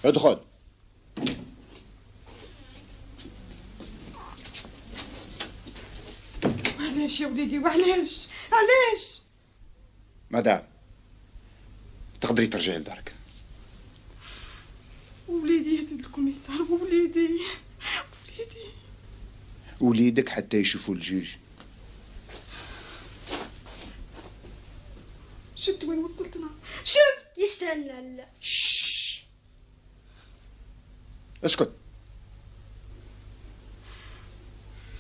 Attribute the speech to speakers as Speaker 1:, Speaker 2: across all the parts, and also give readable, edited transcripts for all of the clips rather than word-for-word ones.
Speaker 1: ادخل.
Speaker 2: معلش يا وليدي، معلش علاش؟
Speaker 1: مدام تقدري ترجعي لدارك.
Speaker 2: وليدي يا سيد الكوميسار، وليدي
Speaker 1: وليدك حتى يشوفوا الجيج.
Speaker 2: شفت وين وصلتنا؟ شفت.
Speaker 3: يستنى. لا
Speaker 1: اسكت.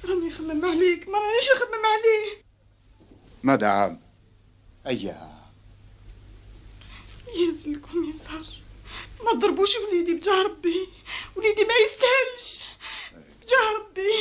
Speaker 2: راني نخمم عليك، ما رانيش نخمم عليه.
Speaker 1: مدام اياه
Speaker 2: يا سيد الكوميسار، ما تضربوش وليدي بجاه ربي، وليدي ما يستاهلش بجاه ربي.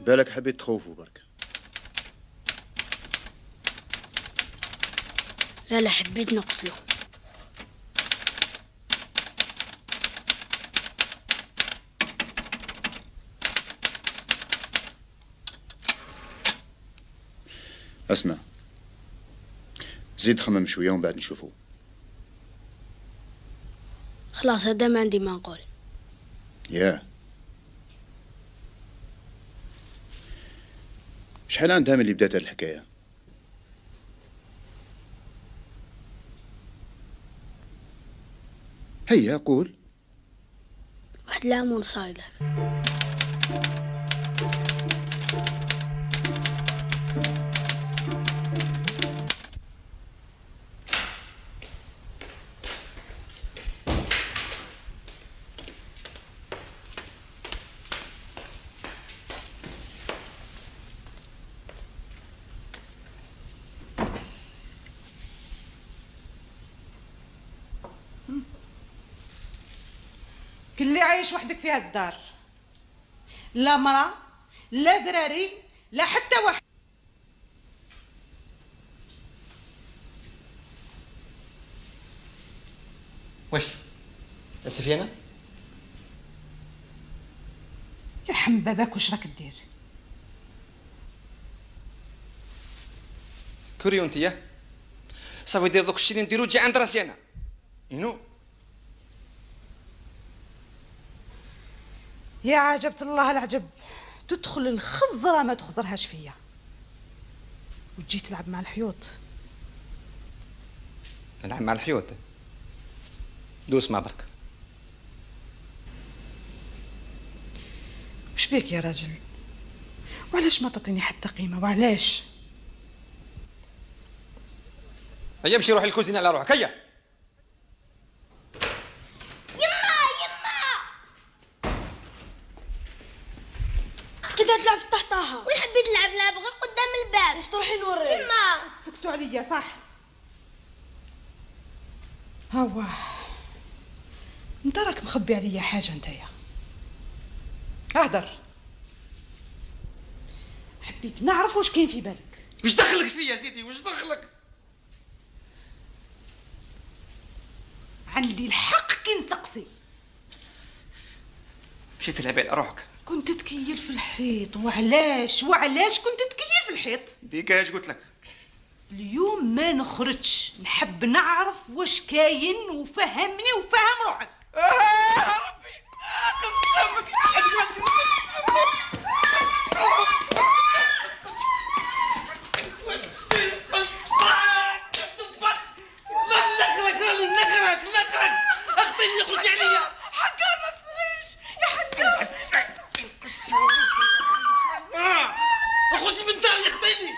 Speaker 1: بالك حبيت تخوفوا برك.
Speaker 3: لا حبيت نقتله.
Speaker 1: اسمع، زيد خمم شوية ومن بعد نشوفه.
Speaker 3: خلاص هذا ما عندي ما نقول.
Speaker 1: ياه، شحال عندها من اللي بدات هاد الحكاية؟ هيا قول.
Speaker 3: واحد العام ونص هكذا.
Speaker 2: كلي عايش وحدك في هالدار، لا مرأة لا ذراري لا حتى واحد.
Speaker 4: واش اسفي انا
Speaker 2: يرحم باباك واش راك دير؟
Speaker 4: كوريو انتيا صافي دير دوك الشيء اللي نديرو تجي عند راسي انا ينو.
Speaker 2: يا عجبة الله العجب، تدخل الخزرة ما تخزرهاش فيا وتجي تلعب مع الحيوط.
Speaker 4: نلعب مع الحيوط؟ دوس ما برك.
Speaker 2: وش بيك يا راجل؟ وعلاش ما تعطيني حتى قيمة؟ وعلاش؟
Speaker 4: هيا امشي روح الكوزينة على روحك هيا.
Speaker 3: بدها تلعب في الطحطاحة.
Speaker 5: وين حبيت نلعب لعبة غير قدام الباب.
Speaker 3: باش تروحي نوري.
Speaker 5: يما
Speaker 2: سكتوا عليا صح. هوا انت راك مخبي عليا حاجة نتايا. اهدر، حبيت نعرف واش كاين في بالك.
Speaker 4: وش دخلك فيا يا سيدي؟ وش دخلك؟
Speaker 2: عندي الحق كي نسقسي.
Speaker 4: مشي تلعبي على روحك.
Speaker 2: كنت تكير في الحيط. وعلاش كنت تكير في الحيط؟
Speaker 4: ديك اش قلت لك؟
Speaker 2: اليوم ما نخرجش، نحب نعرف واش كاين وفهمني وفهم روحك.
Speaker 4: ربي نكرك اخطيني خرجي عليا.
Speaker 2: حكار ما تصيرش يا حكار.
Speaker 4: اخرجي من داري اخطيني.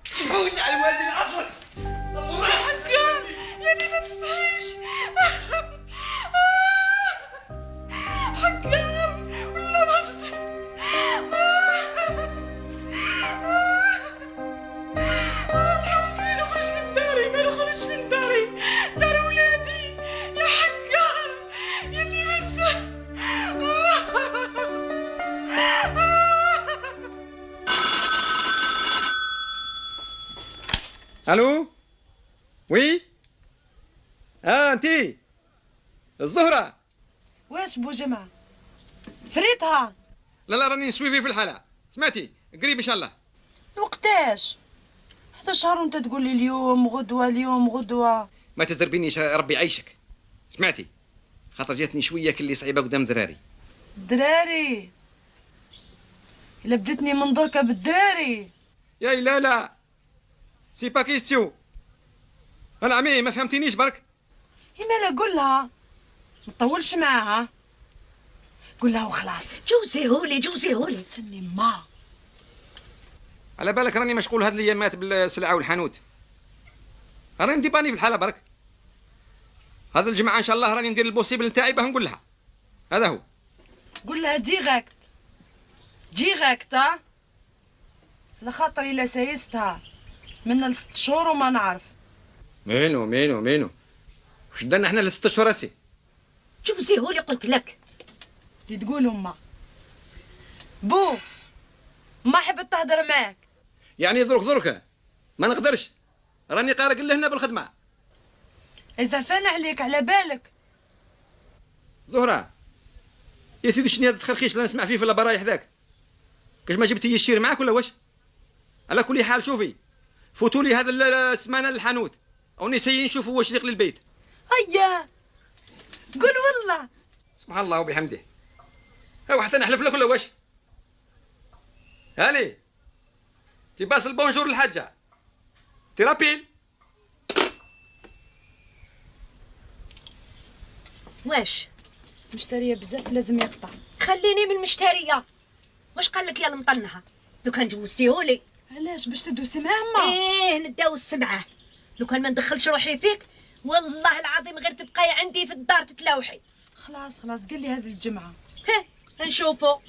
Speaker 4: شوفي على الوالد العصر. الله
Speaker 2: حكار يعني ما تصيرش. حكار ولا ما تصير. تحوسني نخرج من داري، ما نخرجش من داري، دار ولادي يا حكار يلي بس.
Speaker 6: الو وي انتي الزهرة.
Speaker 7: واش بو جمعة فريتها؟
Speaker 6: لا راني نسويفي في الحالة. سمعتي قريب ان شاء الله.
Speaker 7: وقتاش؟ هذا شهر وانت تقول لي اليوم غدوة اليوم غدوة.
Speaker 6: ما تزربينيش ربي يعيشك. سمعتي خاطر جاتني شوية كلي صعيبة قدام ذراري.
Speaker 7: دراري الا بدتني من دركة بالدراري.
Speaker 6: يا لا سي با كيستيو. انا عمي ما فهمتينيش برك.
Speaker 7: يمالا قول لها ما تطولش معاها. قول لها وخلاص. جوزي هولي سني ما
Speaker 6: على بالك راني مشغول هاد الايامات بالسلعة والحانوت. راني ندي باني في الحالة برك. هذا الجمعة ان شاء الله راني ندير البوسيبل نتاعي باه نقول لها. هذا هو.
Speaker 7: قول لها ديريكت على خاطر الا سايستها من 6 شهور وما نعرف.
Speaker 6: مينو وش درنا احنا ل6 شهور هسي؟
Speaker 5: جوزي هو اللي قلت لك.
Speaker 7: تقول هما بو ما حبيت تهدر معاك.
Speaker 6: يعني درك ما نقدرش، راني قارق لهنا بالخدمه.
Speaker 7: اذا فانا عليك على بالك.
Speaker 6: زهره يا سيدي شنو هذا التخرخيش اللي نسمع فيه في البرايح ذاك؟ كاش ما جبتي الشير معاك ولا واش؟ على كل حال شوفي فوتوا لي هذا السمانه للحانوت او نسيي نشوفوا واش يقلي البيت.
Speaker 7: هيا قول والله.
Speaker 6: سبحان الله وبحمده. هاو حتى نحلف لك ولا واش؟ هالي تباس البونجور للحاجه تيرابيل.
Speaker 7: واش مشتريه بزاف لازم يقطع. خليني من المشتريه. واش قال لك يا المطنها؟ لو كان جوزتيهولي.
Speaker 3: علاش باش تدوسي معاه ما؟
Speaker 7: ايه نداوس معاه. لو كان ما ندخلش روحي فيك والله العظيم غير تبقاي عندي في الدار تتلوحي.
Speaker 3: خلاص قال لي هذه الجمعه.
Speaker 7: نشوفو.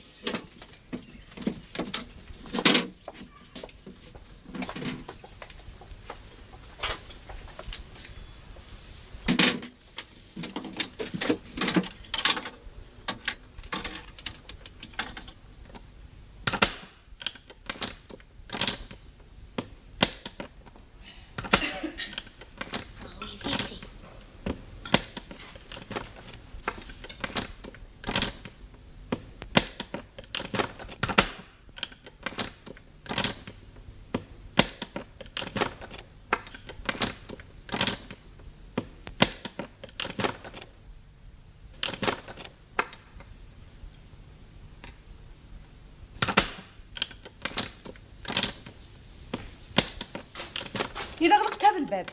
Speaker 8: إذا غلقت هذا الباب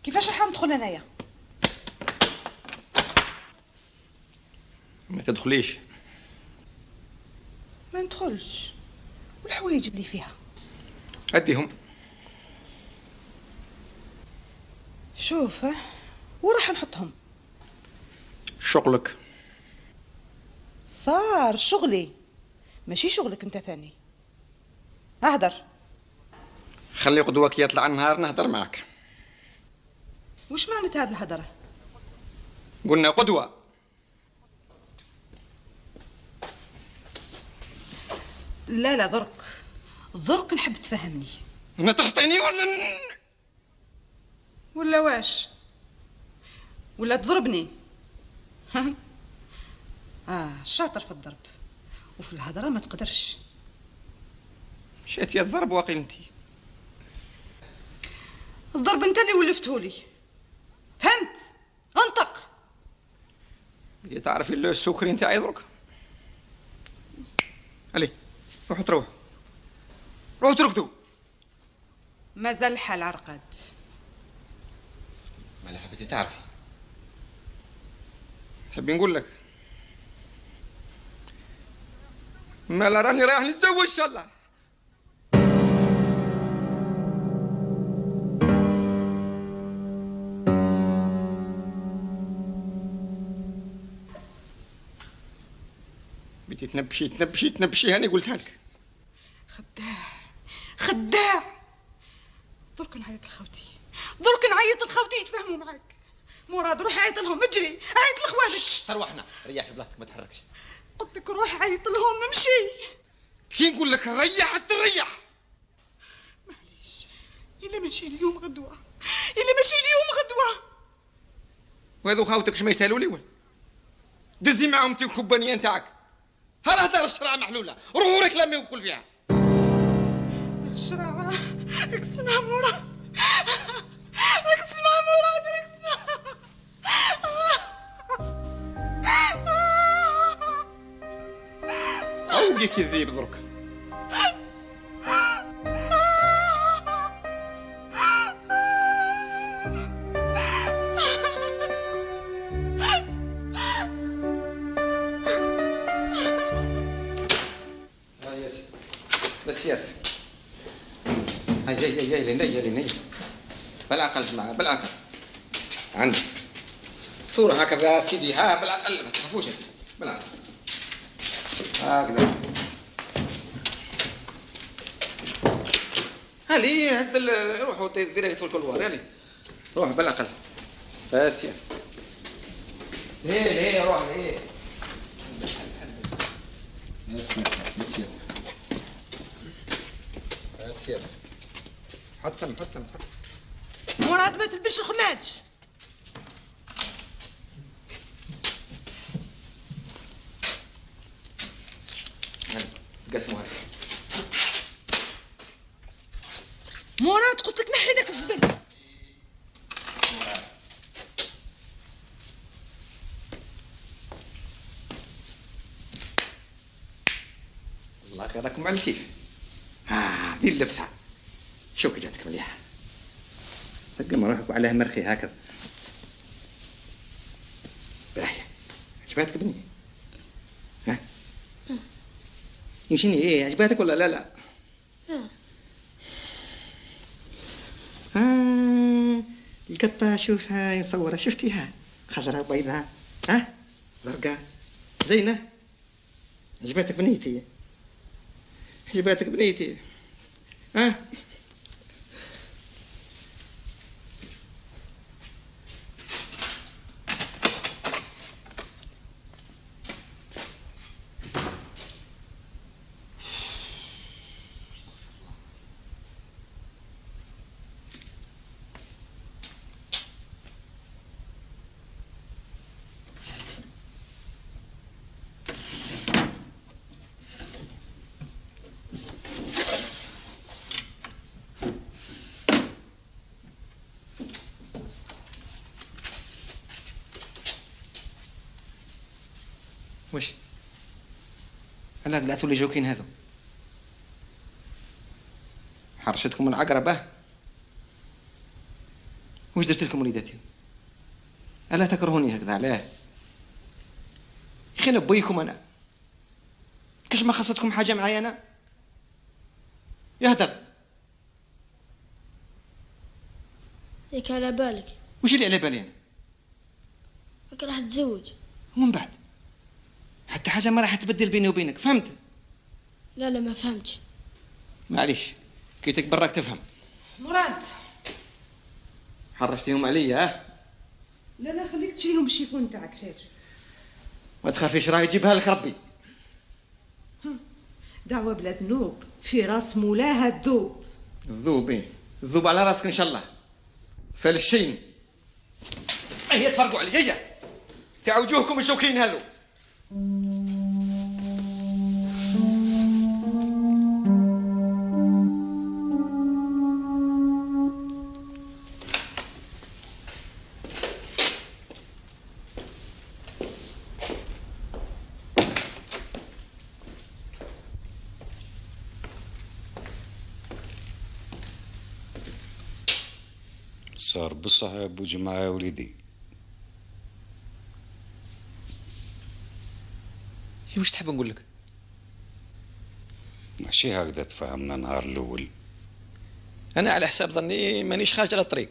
Speaker 8: كيفاش راح ندخل أنايا؟
Speaker 6: ما تدخليش.
Speaker 8: ما ندخلش. والحوايج اللي فيها
Speaker 6: اديهم.
Speaker 8: شوف وراح نحطهم.
Speaker 6: شغلك
Speaker 8: صار شغلي ماشي شغلك انت ثاني. اهدر.
Speaker 6: خلي قدوك يطلع النهار نهدر معك.
Speaker 8: وش معنى هذه الهدرة؟
Speaker 6: قلنا قدوة.
Speaker 8: لا درك نحب تفهمني.
Speaker 6: ما تخطيني
Speaker 8: ولا واش؟ ولا تضربني؟ شاطر في الضرب وفي الهدرة ما تقدرش.
Speaker 6: مشيتي الضرب واقيل انتي.
Speaker 8: الضرب انت اللي ولفتهولي. فهمت؟ انطق.
Speaker 6: تعرفي السكري نتاعي درك. علي روحوا تروحوا. روحوا ترقدوا.
Speaker 8: مازال الحال عرقاد.
Speaker 6: ما حبيتي تعرفي. تحبي نقول لك ما لا راني رايح نتزوج ان شاء الله. بدي تنبشي هاني قلتها لك.
Speaker 8: خداع. درك نعيط لخوتي يتفاهموا معاك. مراد روح عيط لهم اجري عيط لاخوانك.
Speaker 6: تروحنا ريح في بلاصتك ما تحركش.
Speaker 8: قلت لك روح عيط لهم امشي.
Speaker 6: كي نقول لك ريح تريح.
Speaker 8: معليش الا ماشي اليوم غدوه.
Speaker 6: وهذو خاوتك شما يسالوا لي وين؟ دزي معهم انت الكبانيه نتاعك. ها هدر الشرعه محلوله روحوا ركلامي وكل فيها.
Speaker 8: الشرعه اقتنع مراد.
Speaker 6: عودي كذيب درك. بس ياس هاي لي بالعقل جماعة بالعقل عندي صورة هكذا سيدي. ها بالعقل ما تخافوش بالعقل هكذا. هالي هذا روحوا ديريكت في الكلوار. هالي روح بالعقل بس ياس. ليه روح ليه بس ياس. يس. حط ثم.
Speaker 8: مراد ما تلبسش الخماج.
Speaker 6: قسموا هذا.
Speaker 8: مراد قلت لك نحي داك الزبل.
Speaker 6: الله غير راكم على الكيف. هذه اللبسه شوف كي جاتك مليحه. سقم روحك وعليها مرخي هكذا. باهيه عجباتك بني؟ ها؟ يمشيني ايه عجباتك ولا لا؟ القطه شوف هاي مصوره شفتيها خضراء بيضاء ها زرقاء زينه. عجباتك بنيتي؟ عجباتك بنيتي؟ ها؟ واش علاه قلعتوا لي جوكين هذو؟ حرشتكم العقربة؟ واش درت لكم وليداتي؟ الا تكرهوني هكذا علاه؟ خير بيكم انا كاش ما خصتكم حاجه معايا انا؟ يهدر
Speaker 5: ياك على بالك
Speaker 6: واش اللي على بالي انا؟
Speaker 5: راك راح تتزوج.
Speaker 6: ومن بعد حتى حاجه ما راح تبدل بيني وبينك، فهمت؟
Speaker 5: لا ما فهمتش.
Speaker 6: معليش كي تكبر راك تفهم.
Speaker 8: مراد
Speaker 6: حرشتيهم عليا ها؟
Speaker 8: لا خليك تشيلهم الشيفون تاعك خير.
Speaker 6: ما تخافيش راه يجيبها لك ربي.
Speaker 8: دعوة بلا ذنوب في راس مولاها الذوب.
Speaker 6: الذوب ايه؟ الذوب على راسك ان شاء الله. فالشين هي تفرقوا عليا تاع وجوهكم الشوكين هذو.
Speaker 9: صار بالصحاب وجماعة يا وليدي.
Speaker 6: واش تحب نقول لك؟
Speaker 9: ماشي هكذا تفهمنا نهار الاول.
Speaker 6: انا على حساب ظني مانيش خارج على الطريق.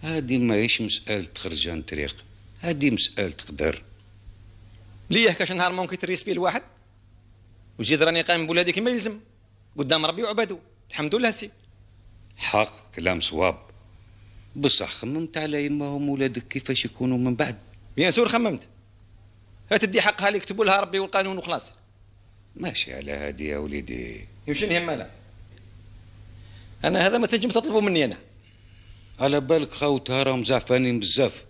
Speaker 9: هادي ماهيش مسألة خرجان طريق، هادي مسألة قدر.
Speaker 6: ليه كاش نهار ممكن تريس بيه الواحد وزيد راني قايم بولادي كما يلزم قدام ربي وعبادو. الحمد لله سي.
Speaker 9: حق كلام صواب، بصح خممت على يماهم ولادك كيفاش يكونوا من بعد؟
Speaker 6: بيان سور خممت. هتدي حقها اللي يكتبوا لها ربي والقانون وخلاص.
Speaker 9: ماشي على هادي يا وليدي.
Speaker 6: يمشي نهم مالا. انا هذا ما تنجم تطلبوا مني انا.
Speaker 9: على بالك خوتها راهم زعفانين بزاف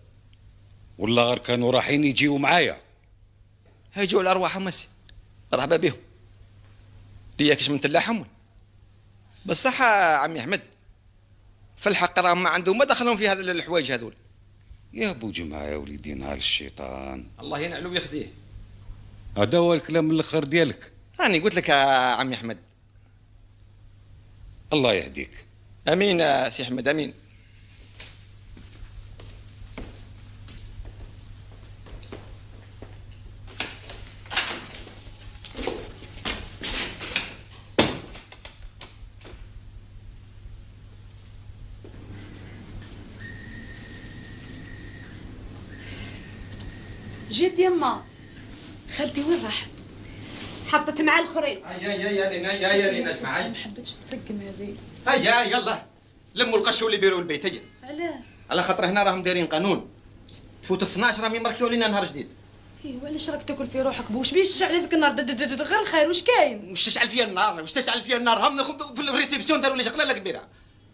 Speaker 9: والله غير كانوا رايحين يجيو معايا.
Speaker 6: هيجوا على ارواحهم ماشي مرحبا بهم. ليا كاش من تلاحهم بصح عمي احمد في الحق راهم ما عندهم ما دخلهم في هذه الحوايج هذول.
Speaker 9: يا ابو جماعه يا وليدي نهار الشيطان
Speaker 6: الله ينعلو ويخزيه.
Speaker 9: هذا هو الكلام الاخر ديالك.
Speaker 6: راني قلت لك يا عمي احمد.
Speaker 9: الله يهديك.
Speaker 6: امين يا سي احمد امين.
Speaker 3: جيت يما. خالتي وين راحت؟
Speaker 7: حطت مع الاخرين.
Speaker 6: يا لينا اسمعي.
Speaker 3: ما حبيتش تسقم هذه.
Speaker 6: هيا يلا لموا القش واللي بيروا البيت. هيا
Speaker 3: علاه؟
Speaker 6: على خاطر هنا راهم دايرين قانون تفوت 12 راهم يمركيو علينا نهار جديد.
Speaker 3: ايه وعلاش راك تاكل في روحك بوش بيش تشعل فيك النار غير الخير واش كاين؟
Speaker 6: واش تشعل فيا النار واش تشعل فيا النار هم في الريسبسيون داروا لي شغله كبيره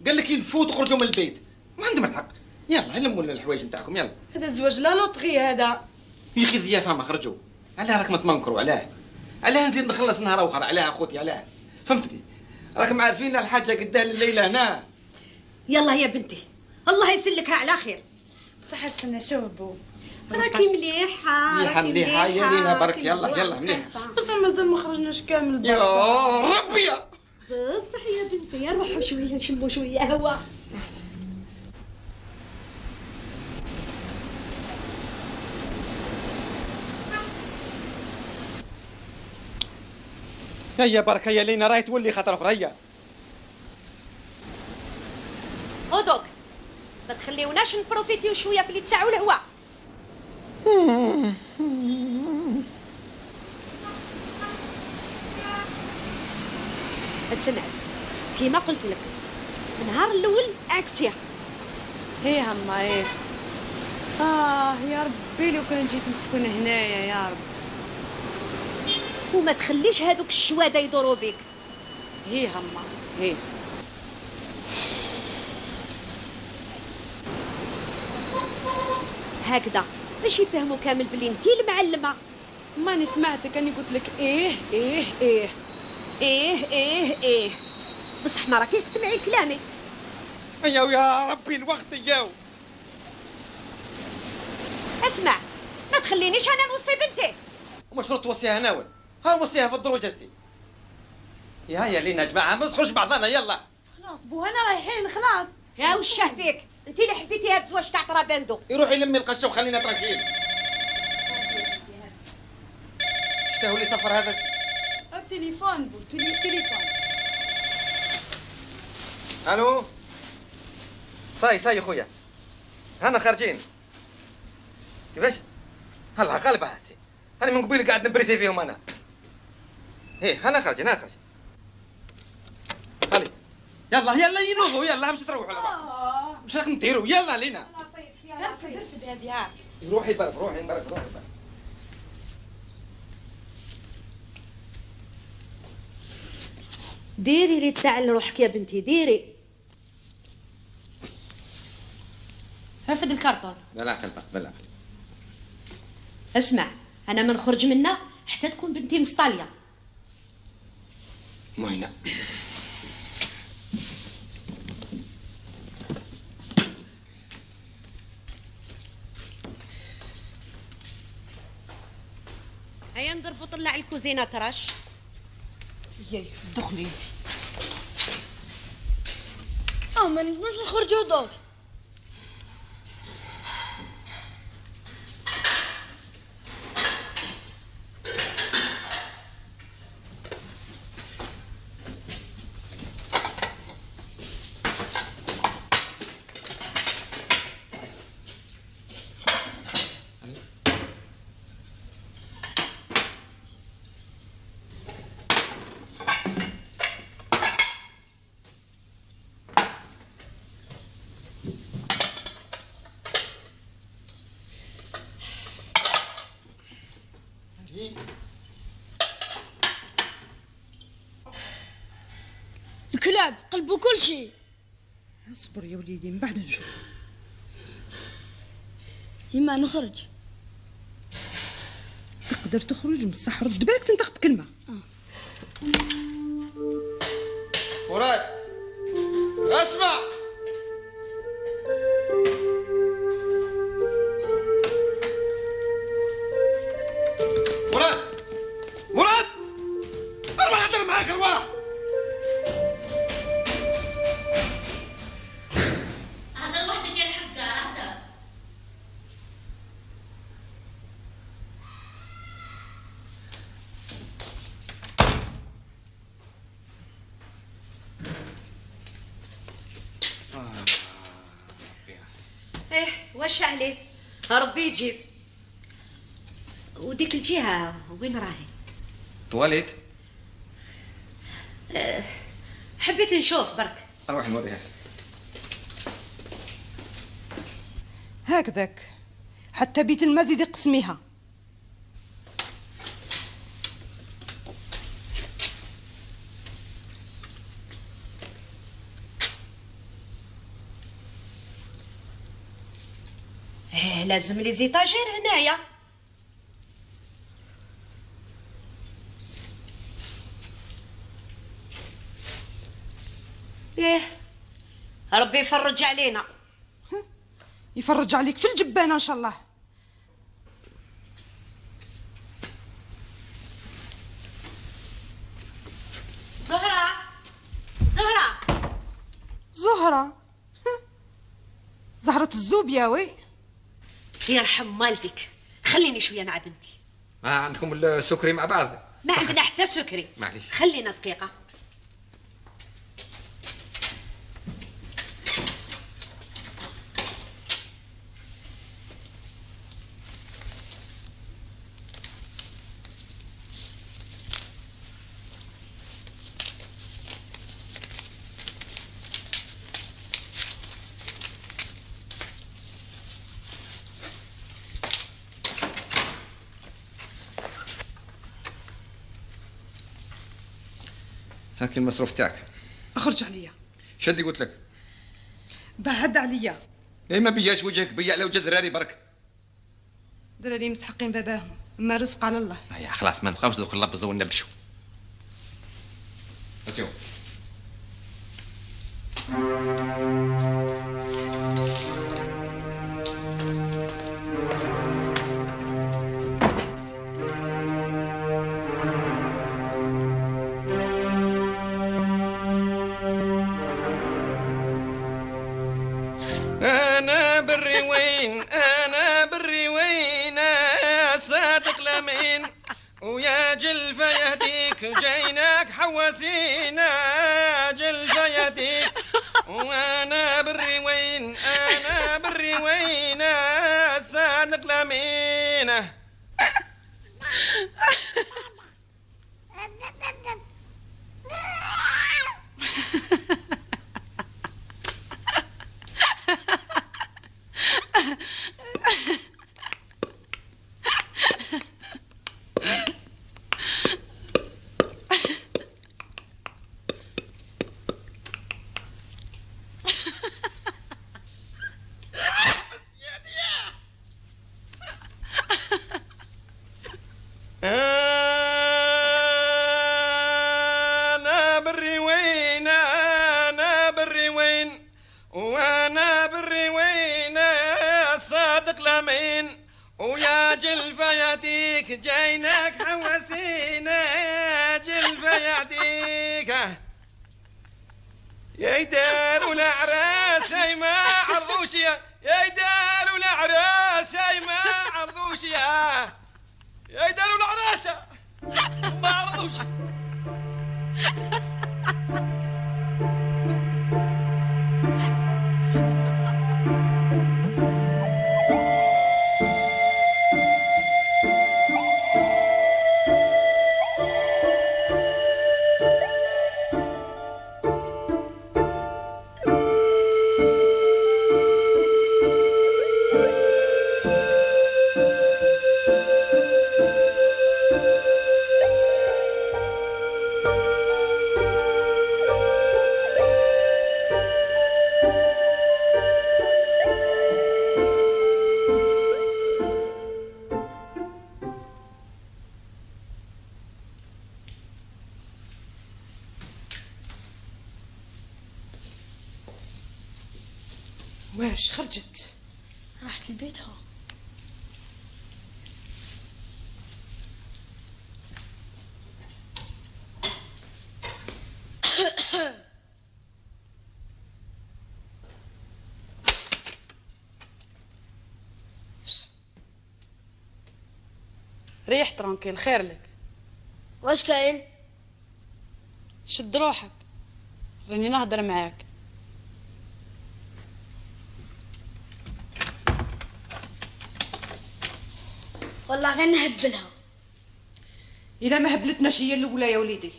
Speaker 6: قال لك يلفوت وخرجوا من البيت ما عندهم الحق يلا علموا الحوايج نتاعكم يلا
Speaker 3: هذا الزواج لا لوطغي هذا
Speaker 6: يا اخي ضيافه ما خرجوا علاه راك ما تمنكروا علاه نزيد نخلص نهار اخر علاه اخوتي علاه فهمتني راكم عارفين الحاجه قداه الليله هنا
Speaker 7: يلا يا بنتي الله يسلكها على خير.
Speaker 3: صح استنى شوف بو
Speaker 7: راكي مليحه
Speaker 6: مليحه يا لينا برك يلا مليحه
Speaker 3: بس مازال ما خرجناش كامل
Speaker 6: يا ربي
Speaker 7: بصح يا بنتي يا روحوا شويه نشموا شويه هوا.
Speaker 6: هيا برك هيا لينا راهي تولي خطر اخرى هيا
Speaker 7: ودوك ما تخليوناش نبروفيتيو شويه في اللي تسعوا الهواء. اسمع كيما قلت لك النهار الاول عكسيه.
Speaker 3: هي هما ايه يا ربي لو كان جيت نسكن هنايا يا رب.
Speaker 7: وما تخليش هذوك الشواده يدوروا بك.
Speaker 3: هي هما هي
Speaker 7: هكذا باش يفهموا كامل بلي انتي المعلمه.
Speaker 3: ماني سمعتك اني قلت لك ايه
Speaker 7: بصح ما راكيش تسمعي كلامي.
Speaker 6: هيا يا ربي الوقت ياو.
Speaker 7: اسمع ما تخلينيش انا نوصي بنتي.
Speaker 6: وما شرط توصيها هنا وين ها وصيها في الدروج هسي يا لينا جماعه ما نسخوش بعضنا يلا
Speaker 3: خلاص بو هنا رايحين خلاص.
Speaker 7: يا وشه فيك انتي اللي حبيتي هاد الزواج تاع طرابندو.
Speaker 6: يروح يلمي القشه وخلينا ترانكيل. شتاهو لي سفر هذا
Speaker 3: التليفون بو تليفون.
Speaker 6: الو صاي خويا هنا خارجين كيفاش هلا غالبة هسي انا من قبيل قاعد نبريسي فيهم انا. ايه انا خارجين هلي يلا ينوضوا يلا باش تروحوا لبعض واش راكم ديروا يلا لينا
Speaker 3: رفد هذه
Speaker 6: روحي برك
Speaker 7: ديري اللي تساعل روحك يا بنتي ديري. رفد الكرتون.
Speaker 6: لا خلبك بلا
Speaker 7: اسمع انا ما نخرج منها حتى تكون بنتي مصطاليه.
Speaker 6: موينه
Speaker 7: هيا نضربوا طلع الكوزينه تراش.
Speaker 3: ياي دخلي انت.
Speaker 5: ما نبغوش نخرجوا دوك. الكلاب قلبوا كل شيء.
Speaker 8: اصبر يا وليدي من بعد نشوف.
Speaker 5: يما نخرج.
Speaker 8: تقدر تخرج بصح رد بالك تنطق بكلمه.
Speaker 6: مراد اسمع مراد اربع حضر معاك ارواح.
Speaker 10: هذا وحدك يا الحقة هذا.
Speaker 7: ايه واش عليه ربي يجيب. وديك الجهه وين راهي؟
Speaker 6: تواليت
Speaker 7: حبيت نشوف برك.
Speaker 6: اروح نوريها
Speaker 8: هكذاك حتى بيت المزيد يقسميها.
Speaker 7: لازم لي زيتاجير هنايا. ايه ربي يفرج علينا.
Speaker 8: يفرج عليك في الجبانه ان شاء الله.
Speaker 7: زهرة زهرة
Speaker 8: زهره زهره الزوبيا وي.
Speaker 7: يرحم والديك، خليني شويه مع بنتي.
Speaker 6: ما عندكم السكري مع بعض؟
Speaker 7: ما عندنا حتى سكري.
Speaker 6: معليش.
Speaker 7: خلينا دقيقه.
Speaker 6: هاك المصروف تاعك.
Speaker 8: اخرج عليا،
Speaker 6: شدي قلت لك.
Speaker 8: بعد عليا.
Speaker 6: اي ما بياش وجهك بيا على وجه ذراري برك.
Speaker 8: دراري مسحقين باباهم، اما رزق على الله.
Speaker 6: يا خلاص ما نبقاوش دوك نلبزوا ونبشوا. اسيو. أنا بري وين أنا بري وين يا صادق لمين ويا جلفة يهديك جيناك حواسينا جلفة يهديك وأنا بري وين أنا بري وين يا صادق لمين. أنا بري وين أنا بري وين وأنا بري وين يا صادق لمين ويا جلفة يهديك جايناك حواسينا يا جلفة يهديك يا يدار والأعراس هاي ما عرضوش يا يدار والأعراس هاي ما عرضوش يا يدار والأعراس ما عرضوش.
Speaker 8: واش خرجت؟
Speaker 5: راحت لبيتها.
Speaker 3: ريح ترانكيل، خير لك.
Speaker 5: واش كاين؟
Speaker 3: شد روحك، راني نهضر معاك.
Speaker 5: والله غير نهبلها.
Speaker 8: إلا ما هبلتناش هي الأولى يا وليدي.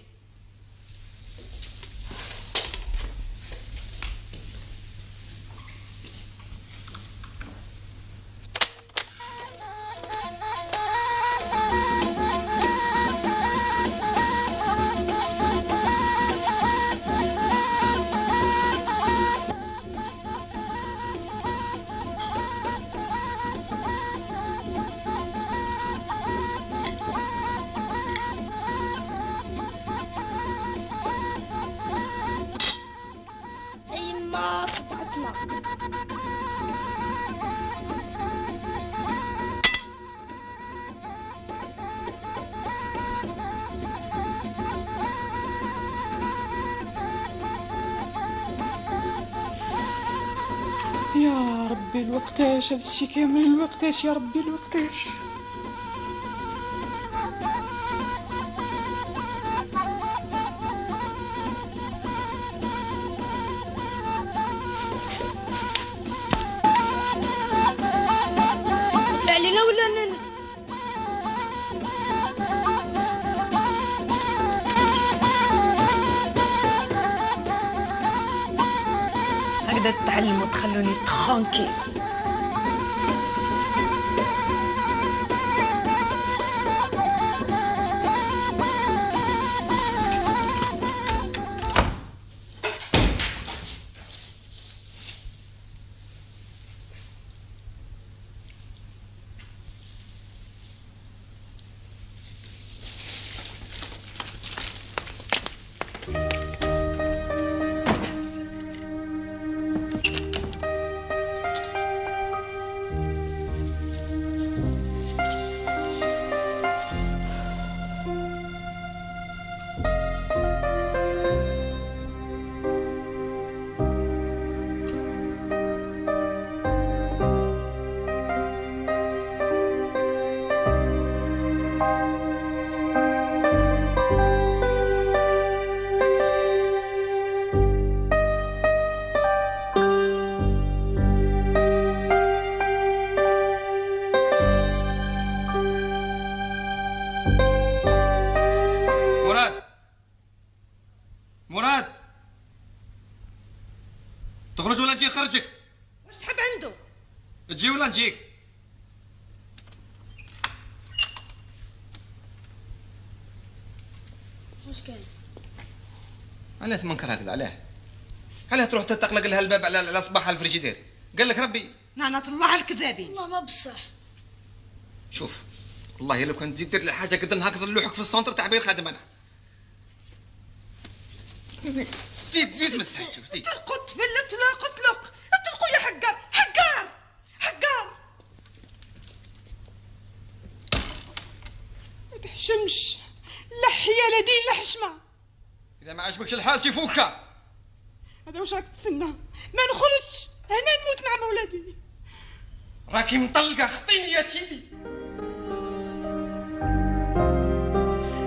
Speaker 5: فاطمة.
Speaker 8: يا ربي الوقتاش هذا الشي كامل، الوقتاش يا ربي الوقتاش.
Speaker 5: علينا ولا نن؟
Speaker 3: هكذا تتعلموا تخلوني ترانكيل.
Speaker 6: مراد تخرج ولا نجي خرجك؟
Speaker 8: واش تحب عنده؟
Speaker 6: تجي ولا نجيك؟
Speaker 5: واش كاين؟
Speaker 6: علاه تمنكر هكذا؟ علاه تروح تطلق لها الباب على صباح الفريجيدير؟ قال لك ربي
Speaker 8: لعنة الله على الكذابين.
Speaker 5: والله ما بصح.
Speaker 6: شوف والله لو كان تزيد دير لي حاجه قد هكذا نلوحك في السونتر تاع بير خادم انا. زيد مسح شوف زيد.
Speaker 8: قلت فلت لا قتلق اطلقوا يا حقار حقار حقار. ما تحشمش لا حيا لا دين لا حشمه.
Speaker 6: اذا ما عجبكش الحال شي فوكا.
Speaker 8: هذا واش راك تسنى؟ ما نخرجش هنا نموت مع مولادي.
Speaker 6: راكي مطلقه خطيني يا سيدي.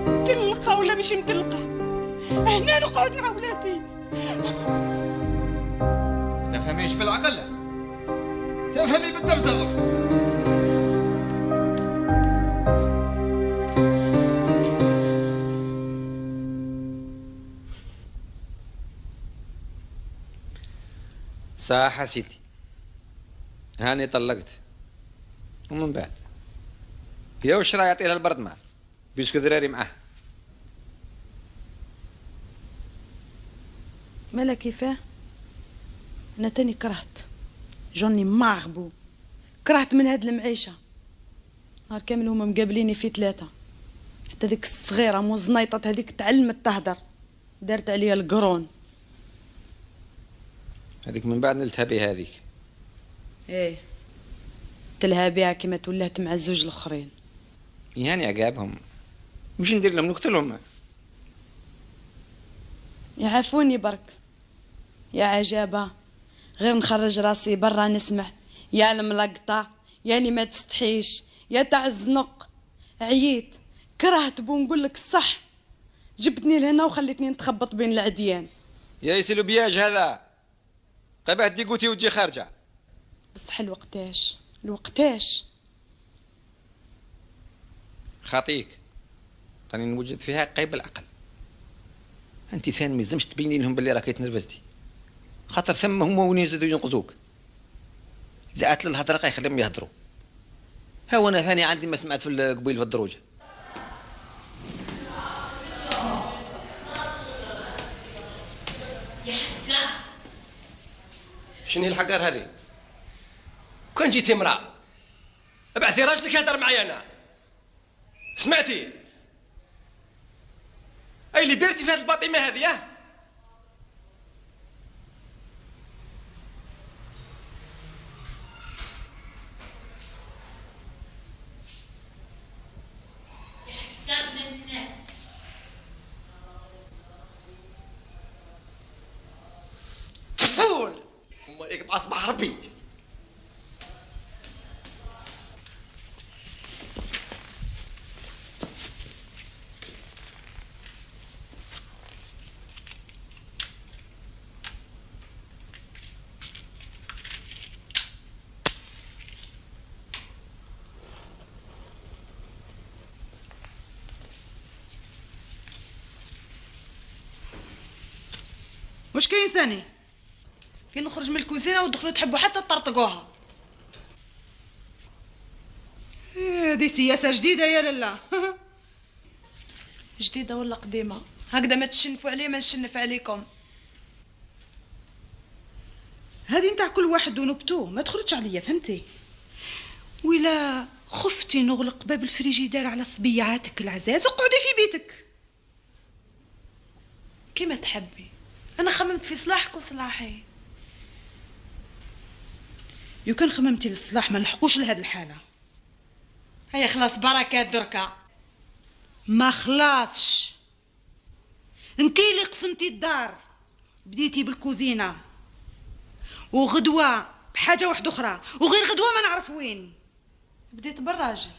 Speaker 8: مطلقه ولا مش مطلقه هنا نقعد مع ولادي.
Speaker 6: تفهميش بالعقل تفهمي بالتمزق. صح سيدي هاني طلقت ومن بعد يا وش راه يعطيها البرد معه بيسكو ذراري معاه.
Speaker 3: مالا كيفاه؟ انا تاني كرهت جوني ماغبو، كرهت من هاد المعيشه. نهار كامل هما مقابليني في 3 حتى ديك الصغيره موزنيطه هذيك تعلمت تهدر دارت عليا القرون.
Speaker 6: هذيك من بعد نلتها بها هذيك.
Speaker 3: ايه تلها بها كما تولهت مع الزوج الاخرين.
Speaker 6: يعني عقابهم مش ندير لهم نقتلهم.
Speaker 3: يعافوني برك يا عجابه، غير نخرج راسي برا نسمع يا الملقطه يا اللي ما تستحيش يا تاع الزنق. عييت كرهت بو نقول لك الصح، جبتني لهنا وخليتني نتخبط بين العديان.
Speaker 6: يا يسلو بياج هذا قبعت دي قوتي وتجي خارجه.
Speaker 3: بصح الوقتاش
Speaker 6: خاطيك راني نوجد فيها قيب العقل. انت ثاني ما لازمش تبيني لهم باللي راكي تنرفزتي، خاطر ثم هما وين يزيدوا ينقذوك. اذا اتل الهضره غيخليهم يهضروا. ها وانا ثاني عندي ما سمعت في قبيل في الدروجه.
Speaker 10: يا حقار
Speaker 11: شنو هي الحقار هذه؟ كون جيتي امرأة ابعثي راجلك يهدر معايا انا. سمعتي؟ اي اللي درتي في هذه الباطمه هذه الله ربي.
Speaker 8: واش كاين ثاني؟
Speaker 3: كي نخرج من الكوزينه ودخلوا تحبوا حتى تطرطقوها.
Speaker 8: هذه سياسه جديده يا لالا.
Speaker 3: جديده ولا قديمه؟ هكذا ما تشنفوا عليه ما نشنف عليكم.
Speaker 8: هذه نتاع كل واحد ونبتو، ما تخرجش عليا فهمتي؟ ولا خفتي نغلق باب الفريجيدار على صبيعاتك العزاز، اقعدي في بيتك
Speaker 3: كيما تحبي. انا خممت في صلاحك وصلاحي.
Speaker 8: يو كان خممتي للصلاح ما نلحقوش لهاد الحاله.
Speaker 3: هيا خلاص بركات دركا.
Speaker 8: ما خلاصش، انتي اللي قسمتي الدار، بديتي بالكوزينه وغدوه بحاجه واحده اخرى، وغير غدوه ما نعرف وين.
Speaker 3: بديت بالراجل.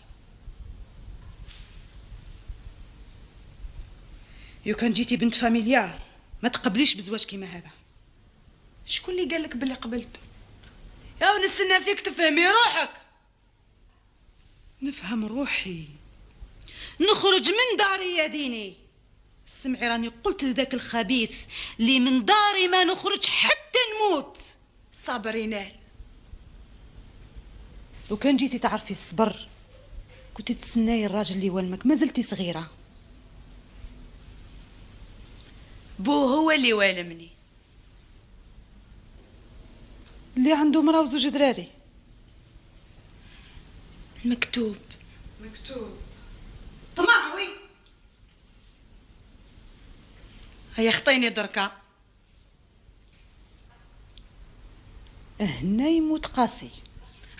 Speaker 8: يو كان جيتي بنت فاميليار ما تقبليش بزواج كيما هذا.
Speaker 3: شكون اللي قالك بلي قبلته؟ يا ونستنى فيك تفهمي روحك.
Speaker 8: نفهم روحي، نخرج من داري يا ديني. سمعي راني قلت لذاك الخبيث اللي من داري ما نخرج حتى نموت.
Speaker 3: صابر ينال.
Speaker 8: لو كان جيتي تعرفي الصبر كنتي تسناي الراجل اللي والمك، ما زلتي صغيره.
Speaker 3: بو هو اللي والمني،
Speaker 8: اللي عنده مرا وزوج دراري.
Speaker 3: مكتوب
Speaker 8: طمعوي.
Speaker 3: هيا خطيني دركا.
Speaker 8: هنا يموت قاسي.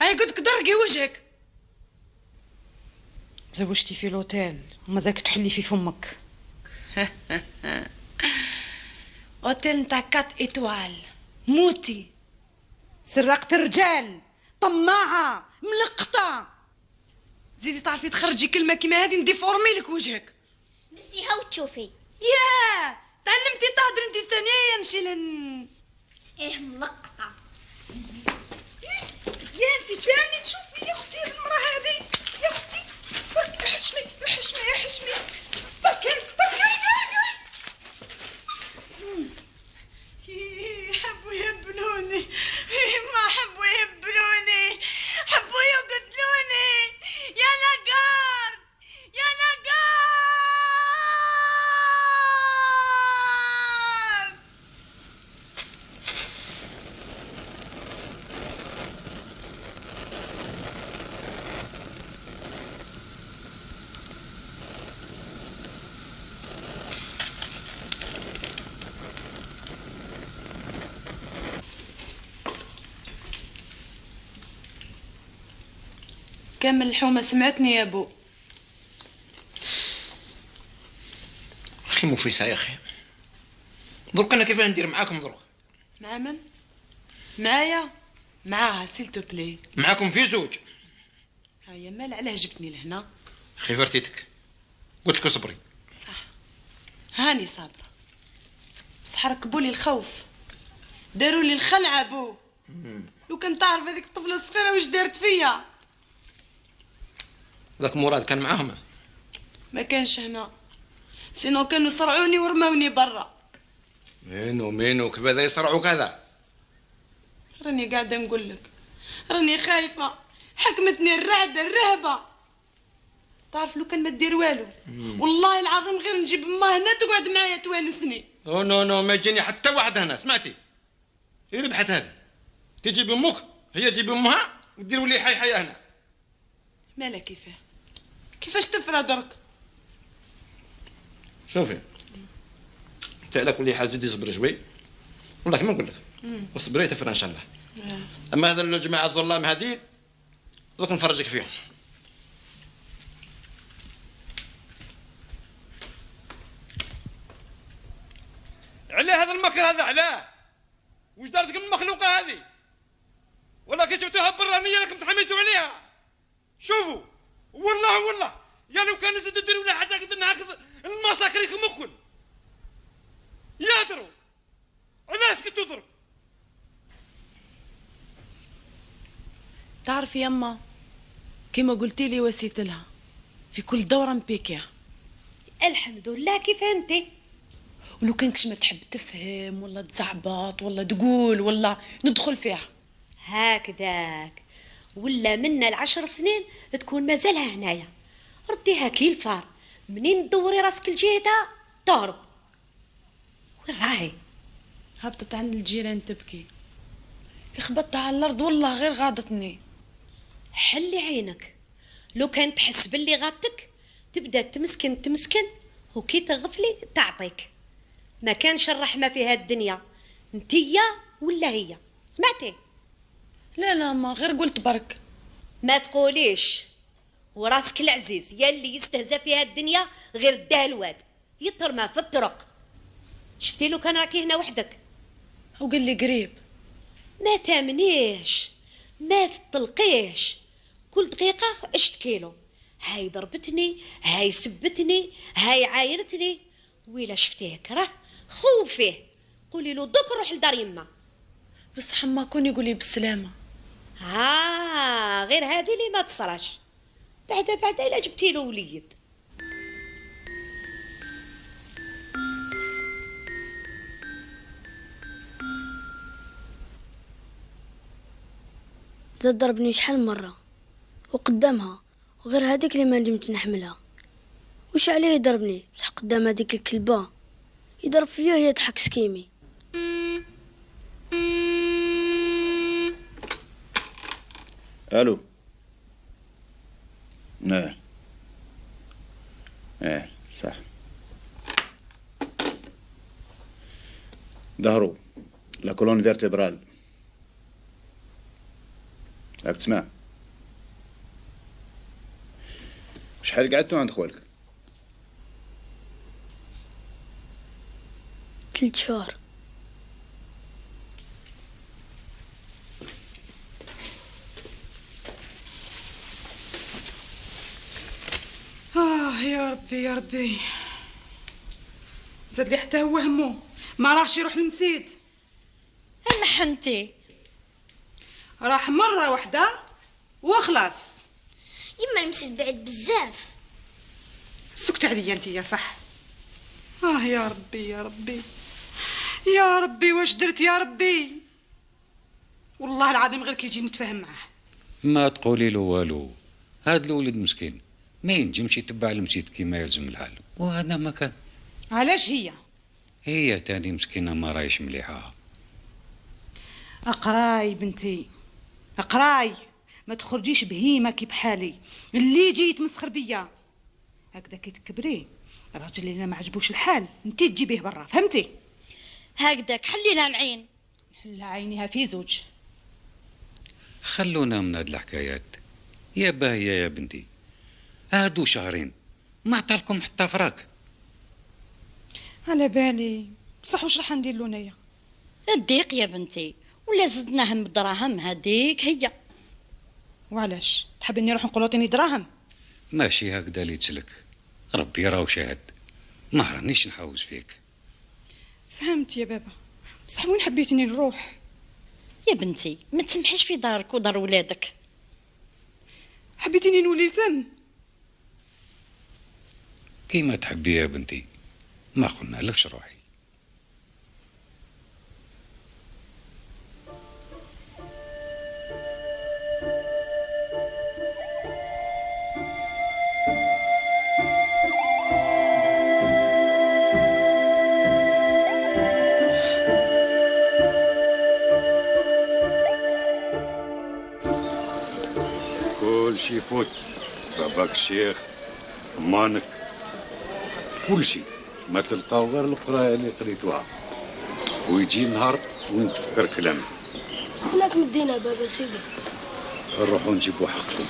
Speaker 3: هيا قلت لك درقي وجهك.
Speaker 8: زوجتي في لوتيل وما ذاك تحلي في فمك.
Speaker 3: اوتيل نتاع 4 ايطوال. موتي.
Speaker 8: سرقت الرجال، طماعه، ملقطه.
Speaker 3: زيدي تعرفي تخرجي كلمه كيما هذه نديفورمي لك وجهك.
Speaker 5: بسي هاو تشوفي.
Speaker 3: يا تعلمتي تهدري انت ثانيه يمشي لن.
Speaker 5: ايه ملقطه.
Speaker 8: يا انت ثاني تشوفي يا اختي المراه هذه. يا اختي برك احشمي احشمي احشمي برك
Speaker 3: حبوا يهبلوني، ما حبوا يهبلوني، حبوا يقتلوني. يا لاقار يا لاقار. كامل الحومه سمعتني يا بو.
Speaker 6: اخي مفيسه يا اخي، درك انا كيفاه ندير معاكم درك؟
Speaker 3: مع من؟ معايا؟ معاها سيلتو بلي.
Speaker 6: معاكم في زوج.
Speaker 3: هيا مال علاه جبتني لهنا؟
Speaker 6: اخي فرتيتك، قلت لك اصبري.
Speaker 3: صح هاني صابره، بصح ركبوا لي الخوف، داروا لي الخلعه بو. لو كنت تعرف هذيك الطفله الصغيره واش دارت فيا.
Speaker 6: ذاك مراد كان معاهم؟
Speaker 3: ما كانش هنا، سينو كانوا صرعوني ورموني برا.
Speaker 6: مينو كيفاه يصرعوا كذا؟
Speaker 3: راني قاعده نقول لك، راني خايفه، حكمتني الرعده الرهبه. تعرف لو كان ما دير والو والله العظيم غير نجيب امها هنا تقعد معايا توانسني.
Speaker 6: نو ما يجيني حتى واحد هنا، سمعتي؟ هي ربحت هذه، تجيب امك هي تجيب امها وديروا لي حي هنا.
Speaker 3: مالا كيفاش تفرى درك؟
Speaker 6: شوفي انت على كل حال زيدي صبري شوي، والله كما نقول لك وصبري تفرى ان شاء الله. اما هذا الجماعه الظلام هذه دوك نفرجك فيهم. علاه هذا المكر هذا؟ علاه؟ واش دارت لك المخلوقه هذه؟ ولا كي شفتوها برانيه راكم تحميتوا عليها. شوفوا والله يا لو كان تديروا لها حتى كنت ناخذ المساكريكم الكل يادروا الناس كنت تضرب.
Speaker 3: تعرفي يما كيما قلتي لي وسيت لها في كل دورة مبيكيها.
Speaker 7: الحمد لله كيف فهمتي.
Speaker 3: ولو كانكش ما تحب تفهم ولا تزعبط ولا تقول ولا ندخل فيها
Speaker 7: هكذاك، ولا منا ال10 سنين تكون مازالها هنايا. رديها كي الفار، منين تدوري راسك الجهده تهرب. وين راهي؟
Speaker 3: هبطت عند الجيران تبكي، كي خبطتها على الارض والله غير غاضتني.
Speaker 7: حلي عينك، لو كان تحس باللي غاضتك تبدا تمسكن وكي تغفلي تعطيك. ما كانش الرحمه في هاد الدنيا، انتيا ولا هي. سمعتي؟
Speaker 3: لا ما غير قلت برك.
Speaker 7: ما تقوليش، وراسك العزيز يلي يستهزأ في هاد الدنيا غير الدهلواد يترمى في الطرق. شفتي لو كان راكي هنا وحدك
Speaker 3: وقال لي قريب.
Speaker 7: ما تامنيش، ما تطلقيش، كل دقيقة اشتكيلو. هاي ضربتني، هاي سبتني، هاي عايرتني. ويلا شفتيه كره خوفيه، قولي له دوك روح لدار يما.
Speaker 3: بس حما كون يقولي بالسلامة.
Speaker 7: غير هذه اللي ما تصراش. بعد إلا جبتي له وليد.
Speaker 12: ضربني شحال مرة وقدامها، وغير هذيك اللي ما نجمت نحملها. وش عليه يضربني بصح قدام هذيك الكلبة يضرب فيا يضحك سكيمي.
Speaker 1: الو. صح. ظهروا لا كولون فيرتبرال. راك تسمع؟ شحال قعدتوا عند خوالك؟
Speaker 12: 3 شهور.
Speaker 8: يا ربي زاد لي حتى هو همو ما راحش يروح للمسيد.
Speaker 3: محنتي
Speaker 8: راح مرة واحدة وخلاص.
Speaker 5: يما المسيد بعيد بزاف.
Speaker 8: سكت عليا انت يا صح. يا ربي واش درت يا ربي. والله العظيم غير كيجي نتفاهم معاه.
Speaker 9: ما تقولي له والو، هاد الولد مسكين ما ينجمش يتبع المسيد كيما يلزم الحال، وهذا ما كان.
Speaker 8: علاش هي
Speaker 9: تاني مسكينه ما رايش مليحه.
Speaker 8: اقراي بنتي اقراي، ما تخرجيش بهيمه كي بحالي اللي يجي يتمسخر بيا هكذا. كي تكبري الراجل اللي ما عجبوش الحال انت تجيبيه برا، فهمتي؟
Speaker 5: هكذاك حلينا العين.
Speaker 8: نحلها عينيها في زوج.
Speaker 9: خلونا من هاد الحكايات يا باهيه يا بنتي. هادو شهرين ما عطالكم حتى فراك.
Speaker 8: على بالي بصح واش راح ندير له انايا؟
Speaker 5: الضيق يا بنتي، ولا زدناهم بدراهم هذيك هي.
Speaker 8: وعلاش تحب اني نروح نقلوطيني دراهم؟
Speaker 9: ماشي هكذا اللي تسلك، ربي راهو شاهد، ما رانيش نحوز فيك.
Speaker 8: فهمت يا بابا، بصح وين حبيتني نروح؟
Speaker 5: يا بنتي ما تسمحيش في دارك ودار ولادك.
Speaker 8: حبيتني نولي ثم
Speaker 9: كيما تحبي يا بنتي، ما قلنا لكش روحي. كل شي فوت، باباك الشيخ، امانك، كل شي ما تلقاو غير القرايه اللي قريتوها، ويجي نهار وين تفكر كلامي.
Speaker 12: هناك مدينة بابا سيدي.
Speaker 9: نروحو نجيبو حقكم.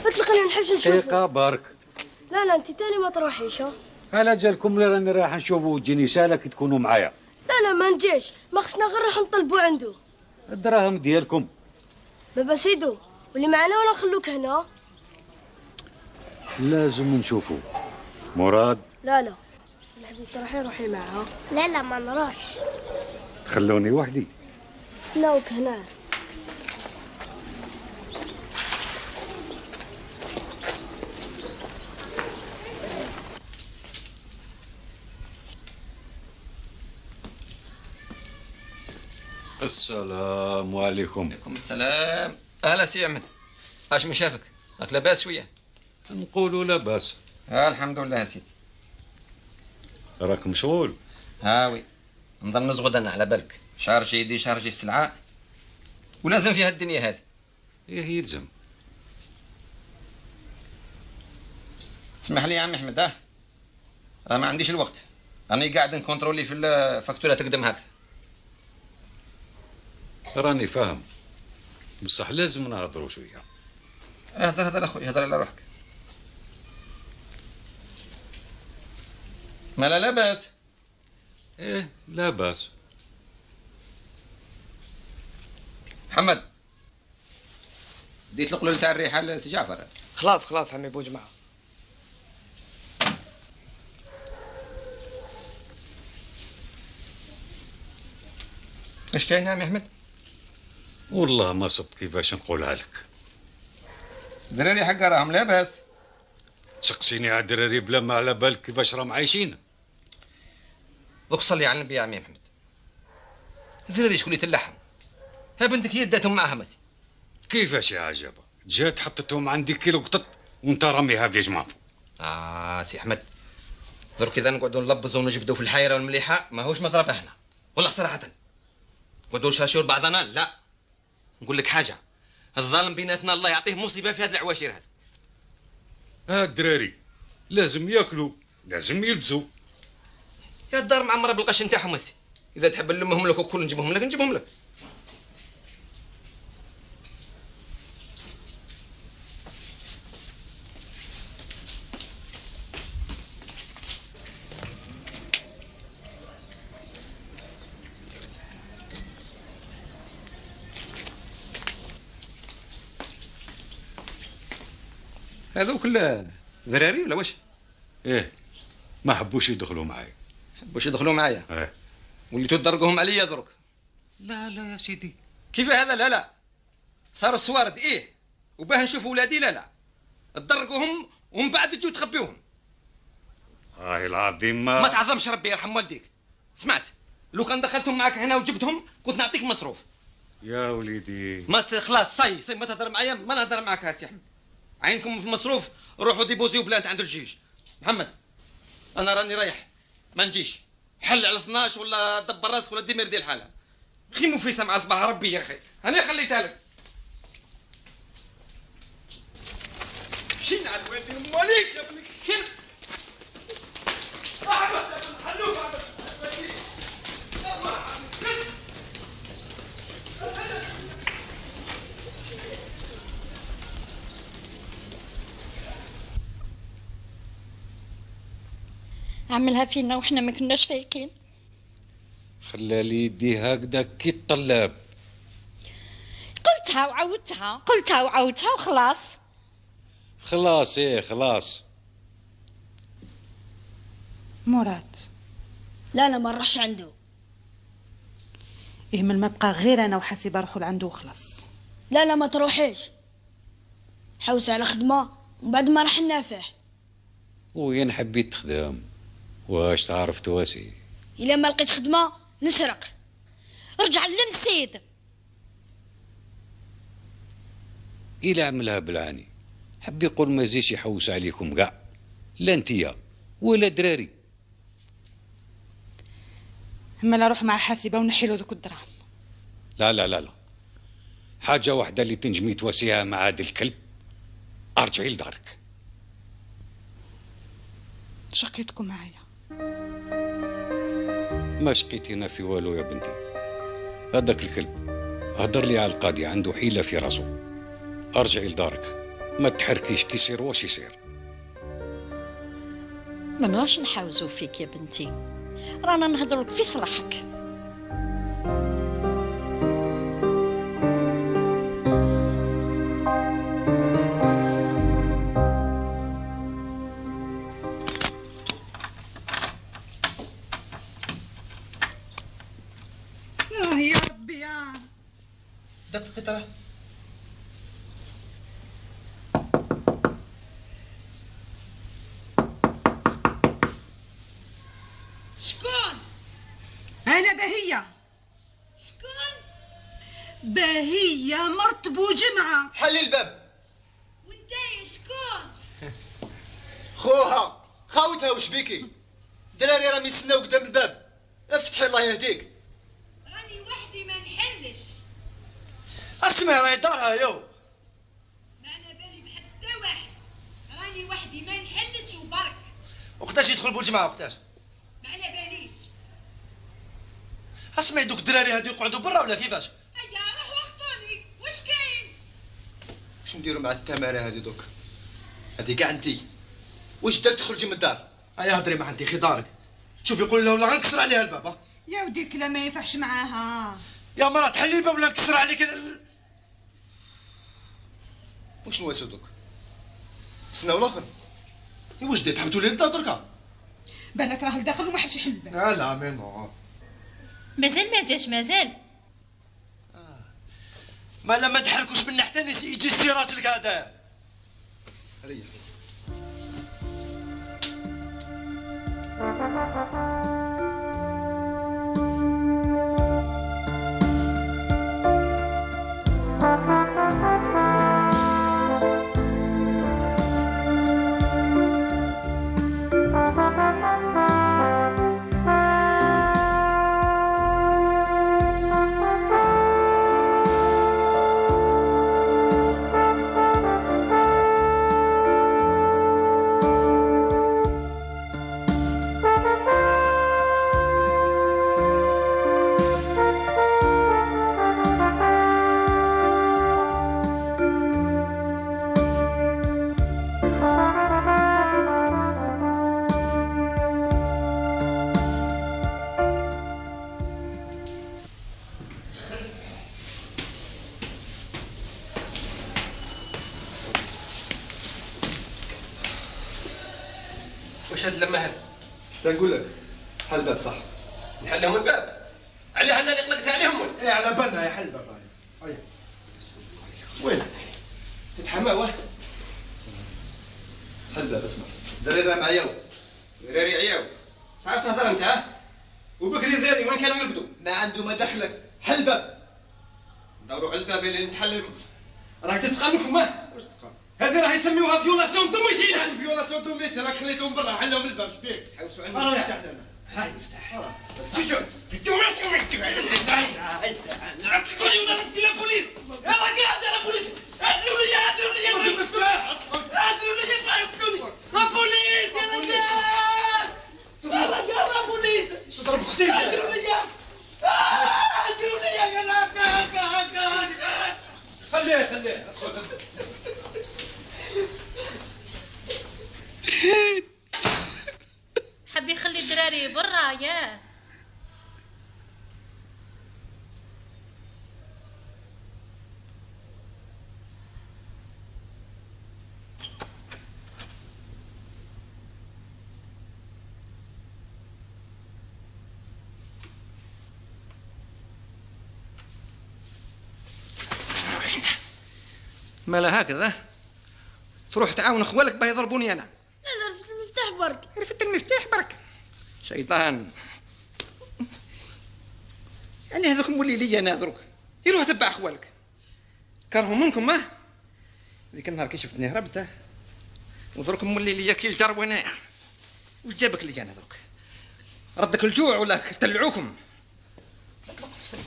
Speaker 12: اطلقني نحبش نشوفه.
Speaker 9: دقيقة برك،
Speaker 12: لا انت تاني ما تروحيش. ها
Speaker 9: على جالكم اللي راني رايح نشوفوا وتجيني سالك تكونوا معايا.
Speaker 12: لا ما نجيش، ما خصنا غير نروح نطلبوا عنده.
Speaker 9: الدراهم ديالكم.
Speaker 12: بابا سيدو واللي معنا ولا نخلوك هنا؟
Speaker 9: لازم نشوفوا. مراد
Speaker 12: لا حبيبي تروحي روحي معها. لا ما نروحش.
Speaker 9: تخلوني وحدي.
Speaker 12: نسناوك هنا.
Speaker 9: السلام عليكم.
Speaker 6: عليكم السلام. اهلا سي احمد، اش من شافك؟ راك لاباس شويه؟
Speaker 9: نقولوا لاباس.
Speaker 6: الحمد لله سيدي.
Speaker 9: راك مشغول؟
Speaker 6: هاوي نضل نزغد انا على بالك، شارجي يدي شارجي السلعه ولازم فيها الدنيا هذه.
Speaker 9: ايه يلزم.
Speaker 6: اسمح لي يا عمي احمد، راه ما عنديش الوقت، راني قاعد نكونترولي في الفاكتوره تقدم هكذا.
Speaker 9: راني فاهم، بصح لازم نهضروا شويه.
Speaker 6: هضر اخويا، هضر على روحك. ما لا باس.
Speaker 9: ايه لا باس.
Speaker 6: محمد ديت القلول تاع الريحه لسي جعفر.
Speaker 11: خلاص عمي بو جماعه.
Speaker 6: اش كاين يا عمي احمد؟
Speaker 9: والله ما صدت كيفاش نقولها لك.
Speaker 6: الدراري حقا راهم لاباس.
Speaker 9: تسقسيني على الدراري بلا ما على بالك كيفاش راهم عايشين.
Speaker 6: دوك صلي على النبي يا عمي احمد. الدراري شكون اللي تلحم؟ ها بنتك هي داتهم معاها مسي.
Speaker 9: كيفاش يا عجبه؟ جات حطتهم عندي كيلو قطط وانت راميها في جمافو.
Speaker 6: سي احمد، درك اذا نقعدوا نلبزوا ونجبدوا في الحيره والمليحه ماهوش مضرب هنا. والله صراحه نقعدوا نشاشوا بعضنا، لا. نقول لك حاجه، الظالم بيناتنا الله يعطيه مصيبه في هذه العواشير هذه.
Speaker 9: الدراري لازم ياكلوا، لازم يلبسوا.
Speaker 6: يا الدار معمره بالقش نتاعهم مسي. اذا تحب نلمهم لك وكل نجيبهم لك. هذوك ذراري ولا واش؟
Speaker 9: ايه ما حبوش يدخلوا معايا.
Speaker 6: ايه وليتوا تدرقوهم عليا درك.
Speaker 9: لا يا سيدي.
Speaker 6: كيف هذا؟ لا صار السوارد ايه وباه نشوف ولادي. لا تدرقوهم ومن بعد تجوا تخبيوهم.
Speaker 9: العظيم
Speaker 6: ما تعظمش ربي يرحم والديك. سمعت؟ لو كان دخلتهم معك هنا وجبتهم كنت نعطيك مصروف.
Speaker 9: يا وليدي
Speaker 6: ما خلاص صي ما تهضر معايا، ما نهضر معاك يا سي احمد. عينكم في المصروف، روحوا ديبوزيو بلانت عند الجيش. محمد انا راني رايح، ما نجيش. حل على 12 ولا دبر راسك ولا دير ديال حالها. خي مفيسه مع صباح ربي يا اخي، انا خليتها لك. مشينا على الوالدين مواليك يا ابن الكلب. احبس يا ابن الحلوف، احبس.
Speaker 5: عملها فينا وحنا ما كناش فايقين.
Speaker 9: خلالي يدي هكذا كي الطلاب.
Speaker 5: قلتها وعاودتها وخلاص.
Speaker 9: خلاص.
Speaker 8: مراد
Speaker 12: لا ما نروحش عنده.
Speaker 8: إيه من ما بقى غير انا وحاسبه نروحوا لعنده وخلاص.
Speaker 12: لا ما تروحيش، حوس على خدمه ومن بعد ما راح نافع.
Speaker 9: وين حبيت تخدم؟ واش تعرف تواسي؟
Speaker 12: الا ما لقيت خدمه نسرق.
Speaker 5: رجع للمسيد.
Speaker 9: إلا عملها بالعاني حب يقول ما زيش يحوس عليكم كاع، لا انتيا ولا دراري.
Speaker 8: اما لا روح مع حاسبه ونحيلو ذوك الدراهم.
Speaker 9: لا حاجه واحده اللي تنجمي تواسيها مع هذا الكلب، ارجعي لدارك.
Speaker 8: شقيتكم معايا.
Speaker 9: ما شقيتينا في والو يا بنتي. هذاك الكلب هدر لي على القاضي، عنده حيله في راسه. ارجعي لدارك، ما تحركيش، كي يصير واش يصير.
Speaker 5: منوش نحاوزو فيك يا بنتي، رانا نهضرلك في صلاحك.
Speaker 8: يا ربي يا
Speaker 4: دقيقة ترى.
Speaker 2: شكون؟
Speaker 8: انا بهية.
Speaker 2: شكون؟
Speaker 8: بهية مرت بوجمعة.
Speaker 4: حلي الباب.
Speaker 2: وانتايا شكون؟
Speaker 4: خوها خاوتها وش بيكي؟ دراري راهم يستناو قدام الباب، افتحي الله يهديك.
Speaker 2: راني وحدي ما نحلش.
Speaker 4: اسمعي راهي دارها يو.
Speaker 2: ما انا بالي بحتى واحد، راني وحدي ما نحلش وبرك.
Speaker 4: وقتاش يدخل بوجمعة وقتاش؟
Speaker 2: ما على باليش.
Speaker 4: اسمعي دوك الدراري هادو يقعدوا برا ولا كيفاش؟
Speaker 2: هيا روح وقتوني، واش كاين؟
Speaker 4: واش نديرو مع التمارة هادي دوك؟ هادي كاع انتي. واش داك تخرجي من الدار؟ هيا هضري مع انتي خضارك. شوفي قولي لها ولا غنكسر عليها الباب. ها؟
Speaker 8: يا ودي الكلام ما ينفعش معاها.
Speaker 4: يا مرا تحلي الباب ولا نكسر عليك واش نواسو دوك؟ سناو الاخر. واش ديت حبتوا لي الدار دركا؟
Speaker 8: بالك راه لداخل وما حبش يحل الباب.
Speaker 4: لا مينو.
Speaker 10: مازال ما جاش مازال.
Speaker 4: ما لما تحركوش من حتى يجي السيرات لك هذا. ريح.
Speaker 6: واش هاد اللمه هاد؟
Speaker 4: تنقول لك حل الباب صح.
Speaker 6: نحلهم الباب. علاه انا اللي قلقت عليهم ولا؟
Speaker 4: ايه على بالنا يا حل الباب. هيا وين؟
Speaker 6: تتحمى واه؟
Speaker 4: حل الباب اسمع. دراري راه معايا.
Speaker 6: دراري عياو. تعرف تهضر انت ها؟ وبكري دراري وين كانوا يرقدوا؟
Speaker 4: ما عنده ما دخلك. حل الباب.
Speaker 6: دوروا على الباب اللي نتحل لكم. راه تسقى منكم ها؟ واش تسقى؟ هذه راه يسميوها فيولاسيون دوميسيل.
Speaker 4: فيولاسيون دوميسيل راك خليتهم برا حلهم الباب شبيك؟
Speaker 6: حوسوا
Speaker 4: انا
Speaker 6: عندنا.
Speaker 4: نفتح لنا.
Speaker 6: هاي افتح.
Speaker 4: بس شوف
Speaker 6: تقولي ولا نسقي البوليس. يلا قاعد انا بوليس. ادلوا لي ادلوا لي ادلوا لي يطلعوا البوليس يلا قاعد. يلا قاعد البوليس.
Speaker 4: تضرب اختي.
Speaker 6: ادلوا لي ادلوا لي يا
Speaker 4: خليه
Speaker 10: حب يخلي الدراري برا ياه.
Speaker 6: مالا هكذا تروح تعاون اخوالك باه يضربوني انا.
Speaker 12: لا رفت المفتاح برك.
Speaker 6: عرفت المفتاح برك. شيطان. يعني هذوك مولي لي انا دروك. يروح تبع اخوالك. كرهوا منكم ما؟ ذيك النهار كي شفتني هربت ودروك مولي لي كي الجر وانا. وش جابك اللي جانا دروك؟ ردك الجوع ولا تلعوكم؟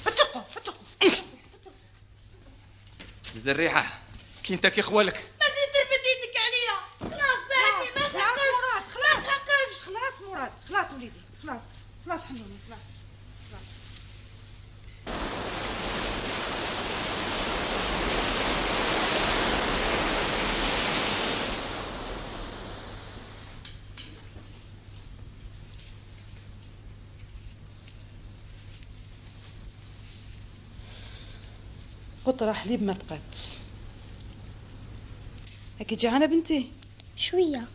Speaker 8: فتقوا
Speaker 6: الريحه كي انت كي اخوالك.
Speaker 12: ما زيد تربط يدك عليا. خلاص بعدني ما
Speaker 8: خلاص مراد.
Speaker 12: ما تحققش.
Speaker 8: خلاص مراد. خلاص وليدي. خلاص حنوني. خلاص. قطره حليب ما بقات. هاكي جعانه بنتي؟
Speaker 12: شويه.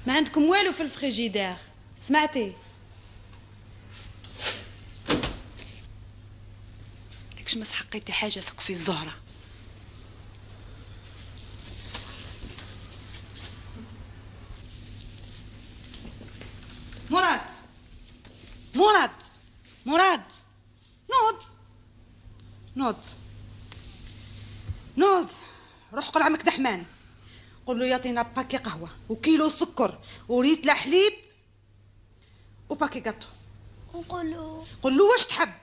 Speaker 3: ما عندكم والو في الفريجيدير، سمعتي؟ داكش ما سحقيتي حاجه سقسي الزهره.
Speaker 8: مراد مراد مراد، نوض روح قول عمك دحمان، قول له يعطينا باكي قهوه وكيلو سكر وريتله حليب وباكي قطو. قول له واش تحب.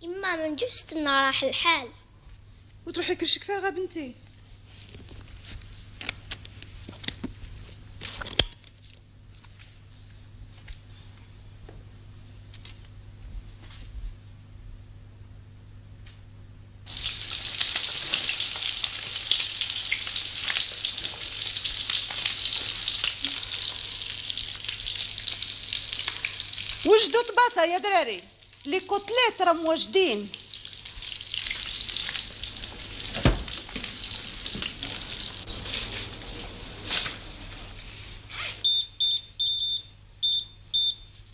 Speaker 12: يما ما نجيب ستنا راح الحال.
Speaker 8: وتروحي كرشك فارغه بنتي. وجدوا طباسه يا دراري، لي كوتليت راهم واجدين.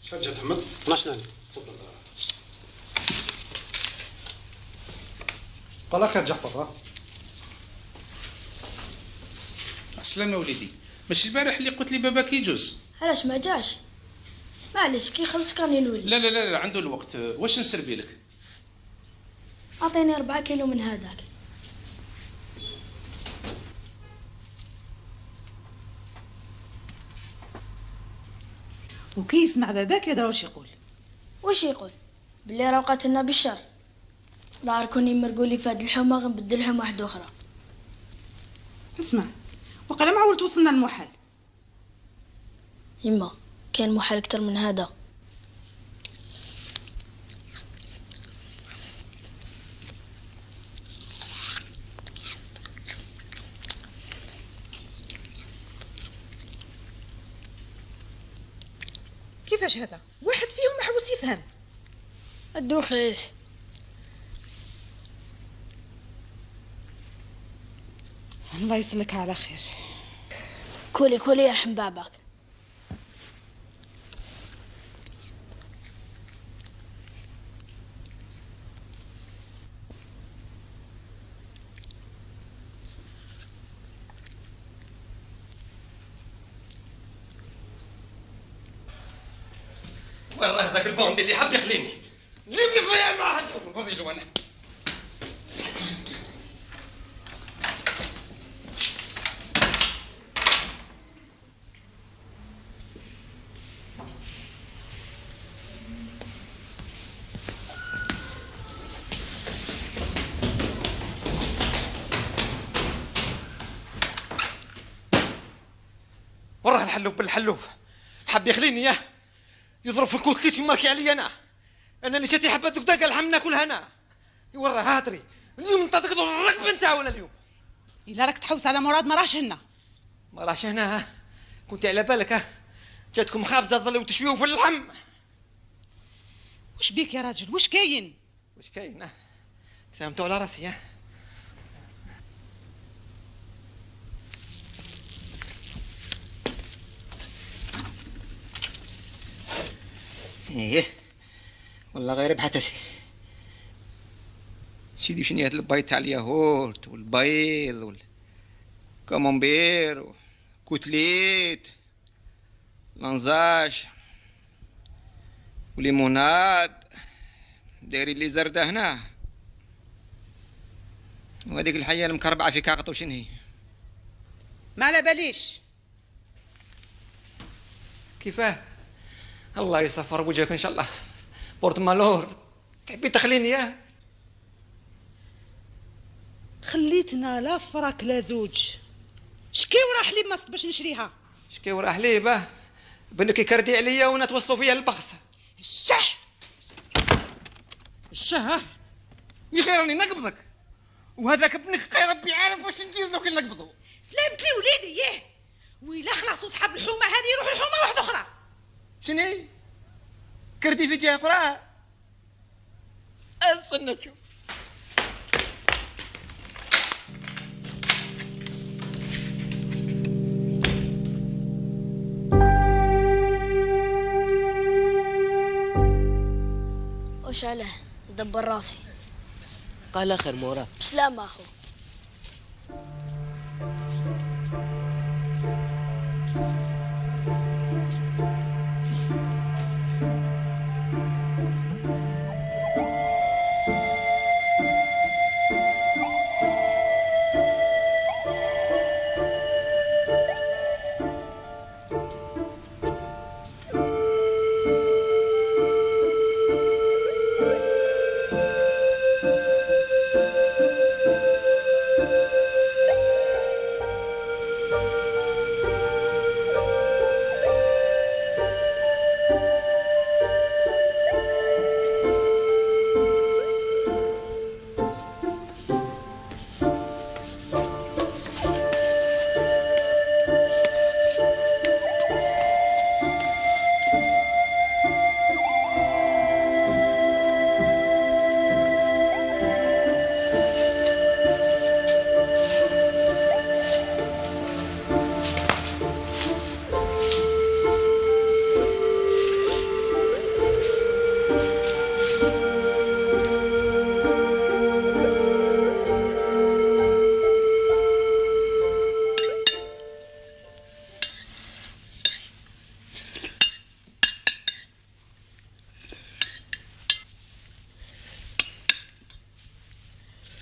Speaker 4: شحال جات احمد؟ 12 ناني. تفضل. قال خير جعفر.
Speaker 13: عسلامة وليدي، ماشي البارح اللي قلت لي باباك يجوز؟
Speaker 12: علاش ما جاش؟ معليش كي خلص كان نولي.
Speaker 13: لا لا لا, لا عنده الوقت. واش نسربي لك؟
Speaker 12: اعطيني 4 كيلو من هذاك.
Speaker 8: وكي يسمع باباك يدرى واش يقول.
Speaker 12: واش يقول؟ بلي راه قاتلنا بالشر. دار كوني مرقولي في هاد الحومه غنبدلهم واحده اخرى.
Speaker 8: اسمع، وقال معول توصلنا المحل.
Speaker 12: يما كان محل اكثر من هذا.
Speaker 8: كيفاش هذا؟ واحد فيهم محبوس يفهم.
Speaker 12: الدوخ ليش؟
Speaker 8: الله يسلكها على خير.
Speaker 12: كولي يرحم باباك.
Speaker 4: وين راه هذاك البوندي اللي حاب يخليني؟ جيبني في العيال مع حد غزيلو انا. وراه الحلوف بالحلوف حاب يخليني ياه يضرب في الكوتليت يماركي علي انا اللي جاتي حبه دقداق الحم ناكلها انا. وراه هادري اليوم انت تقدر الركبه نتاع ولا اليوم.
Speaker 8: الا راك تحوس على مراد ما راهش هنا.
Speaker 4: ما راهش هنا ها. كنت على بالك ها جاتكم خابزه تظلوا تشويوا في اللحم.
Speaker 8: واش بيك يا راجل؟ واش كاين؟
Speaker 4: واش كاين؟ تفهمتوا على راسي ها. ايه والله غير بحتسي سيدي شنو هاد البيض تاع الياهورت والبيض والكاممبير وكوتليت لانزاج وليموناد دايرين لي زردة هنا وهذيك الحية المكربعة في كاغط وشنو هي؟
Speaker 8: ما على باليش.
Speaker 4: كيفاه؟ الله يصفر وجهك ان شاء الله. بورت مالور تحبي تخليني ياه؟
Speaker 8: خليتنا لا فراك لا زوج. شكي وراه حليب ما باش نشريها.
Speaker 6: شكي وراه حليبه بنك يكردي عليا وانا توصلوا فيا البخسه.
Speaker 8: الشح
Speaker 6: الشه يا خير راني نقبضك، وهذاك ابنك قي ربي عارف واش ندير لو كان نقبضه.
Speaker 8: سلامت لي وليدي ياه، ويلا خلاص صحاب الحومه هذه يروحوا لحومه واحده اخرى.
Speaker 6: شني كردي في جهه اخرى؟ استنى نشوف.
Speaker 12: وش عليه دبر راسي.
Speaker 11: قال خير مورا.
Speaker 12: بسلامة أخو.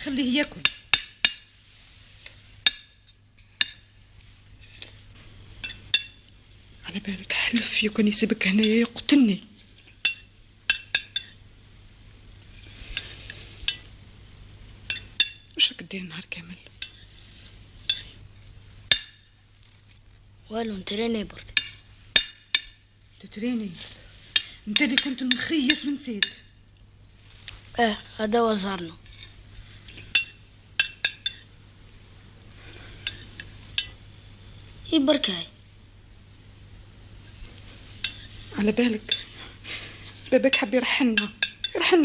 Speaker 8: خليه ياكل. على بالك حلف يكون يسيبك هنايا يقتلني. وش راك دير النهار كامل؟
Speaker 12: والو نتريني برك.
Speaker 8: تتريني؟ انت اللي كنت مخيف نسيت.
Speaker 12: هذا وزارنا. بركاي.
Speaker 8: على بالك باباك حب يرحلنا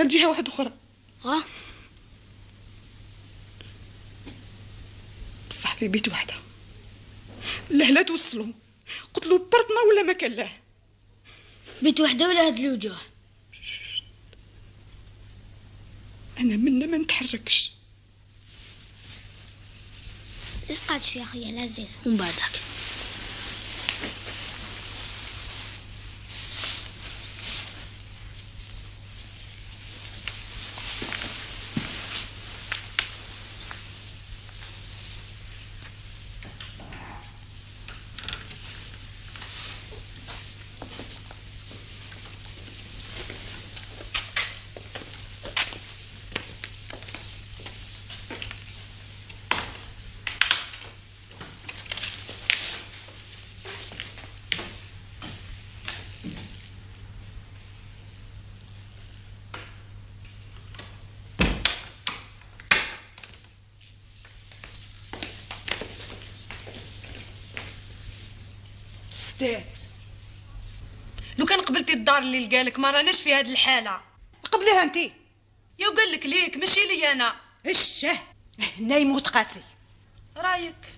Speaker 8: لجهة واحدة أخرى. بصح في بيت واحدة. لا لا توصلوا، قلت له برطمة ولا ما كان له.
Speaker 12: بيت واحدة ولا هاد الوجوه؟
Speaker 8: أنا منا ما نتحركش.
Speaker 12: اسقعد شوية يا أخويا العزيز ومن بعدك.
Speaker 3: ستات لو كان قبلتي الدار اللي لقالك ما راناش في هذه الحاله.
Speaker 8: قبلها انتي
Speaker 3: يا وقال لك ليك ماشي لي انا.
Speaker 8: الشه هنا يموت قاسي.
Speaker 3: رايك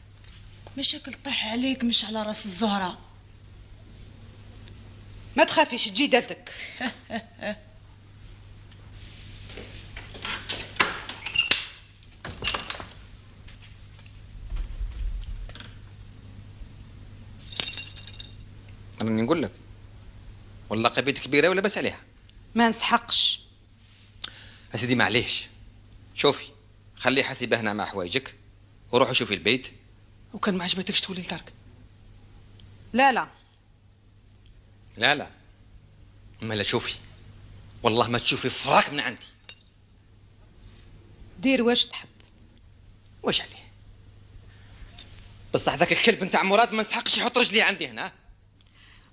Speaker 3: مشاكل طيح عليك مش على راس الزهره.
Speaker 8: ما تخافيش تجي دالتك.
Speaker 6: راني نقول لك والله قبيت كبيره ولا بس عليها.
Speaker 8: ما نسحقش
Speaker 6: اسيدي معليش. شوفي خلي حاسبه هنا مع حوايجك وروحي شوفي البيت، وكان ما عجبتكش تولي لدارك.
Speaker 8: لا لا
Speaker 6: لا لا ما لا شوفي والله ما تشوفي فراك من عندي.
Speaker 8: دير واش تحب.
Speaker 6: واش عليه
Speaker 4: بصح ذاك الكلب نتاع مراد ما نسحقش يحط رجلي عندي هنا.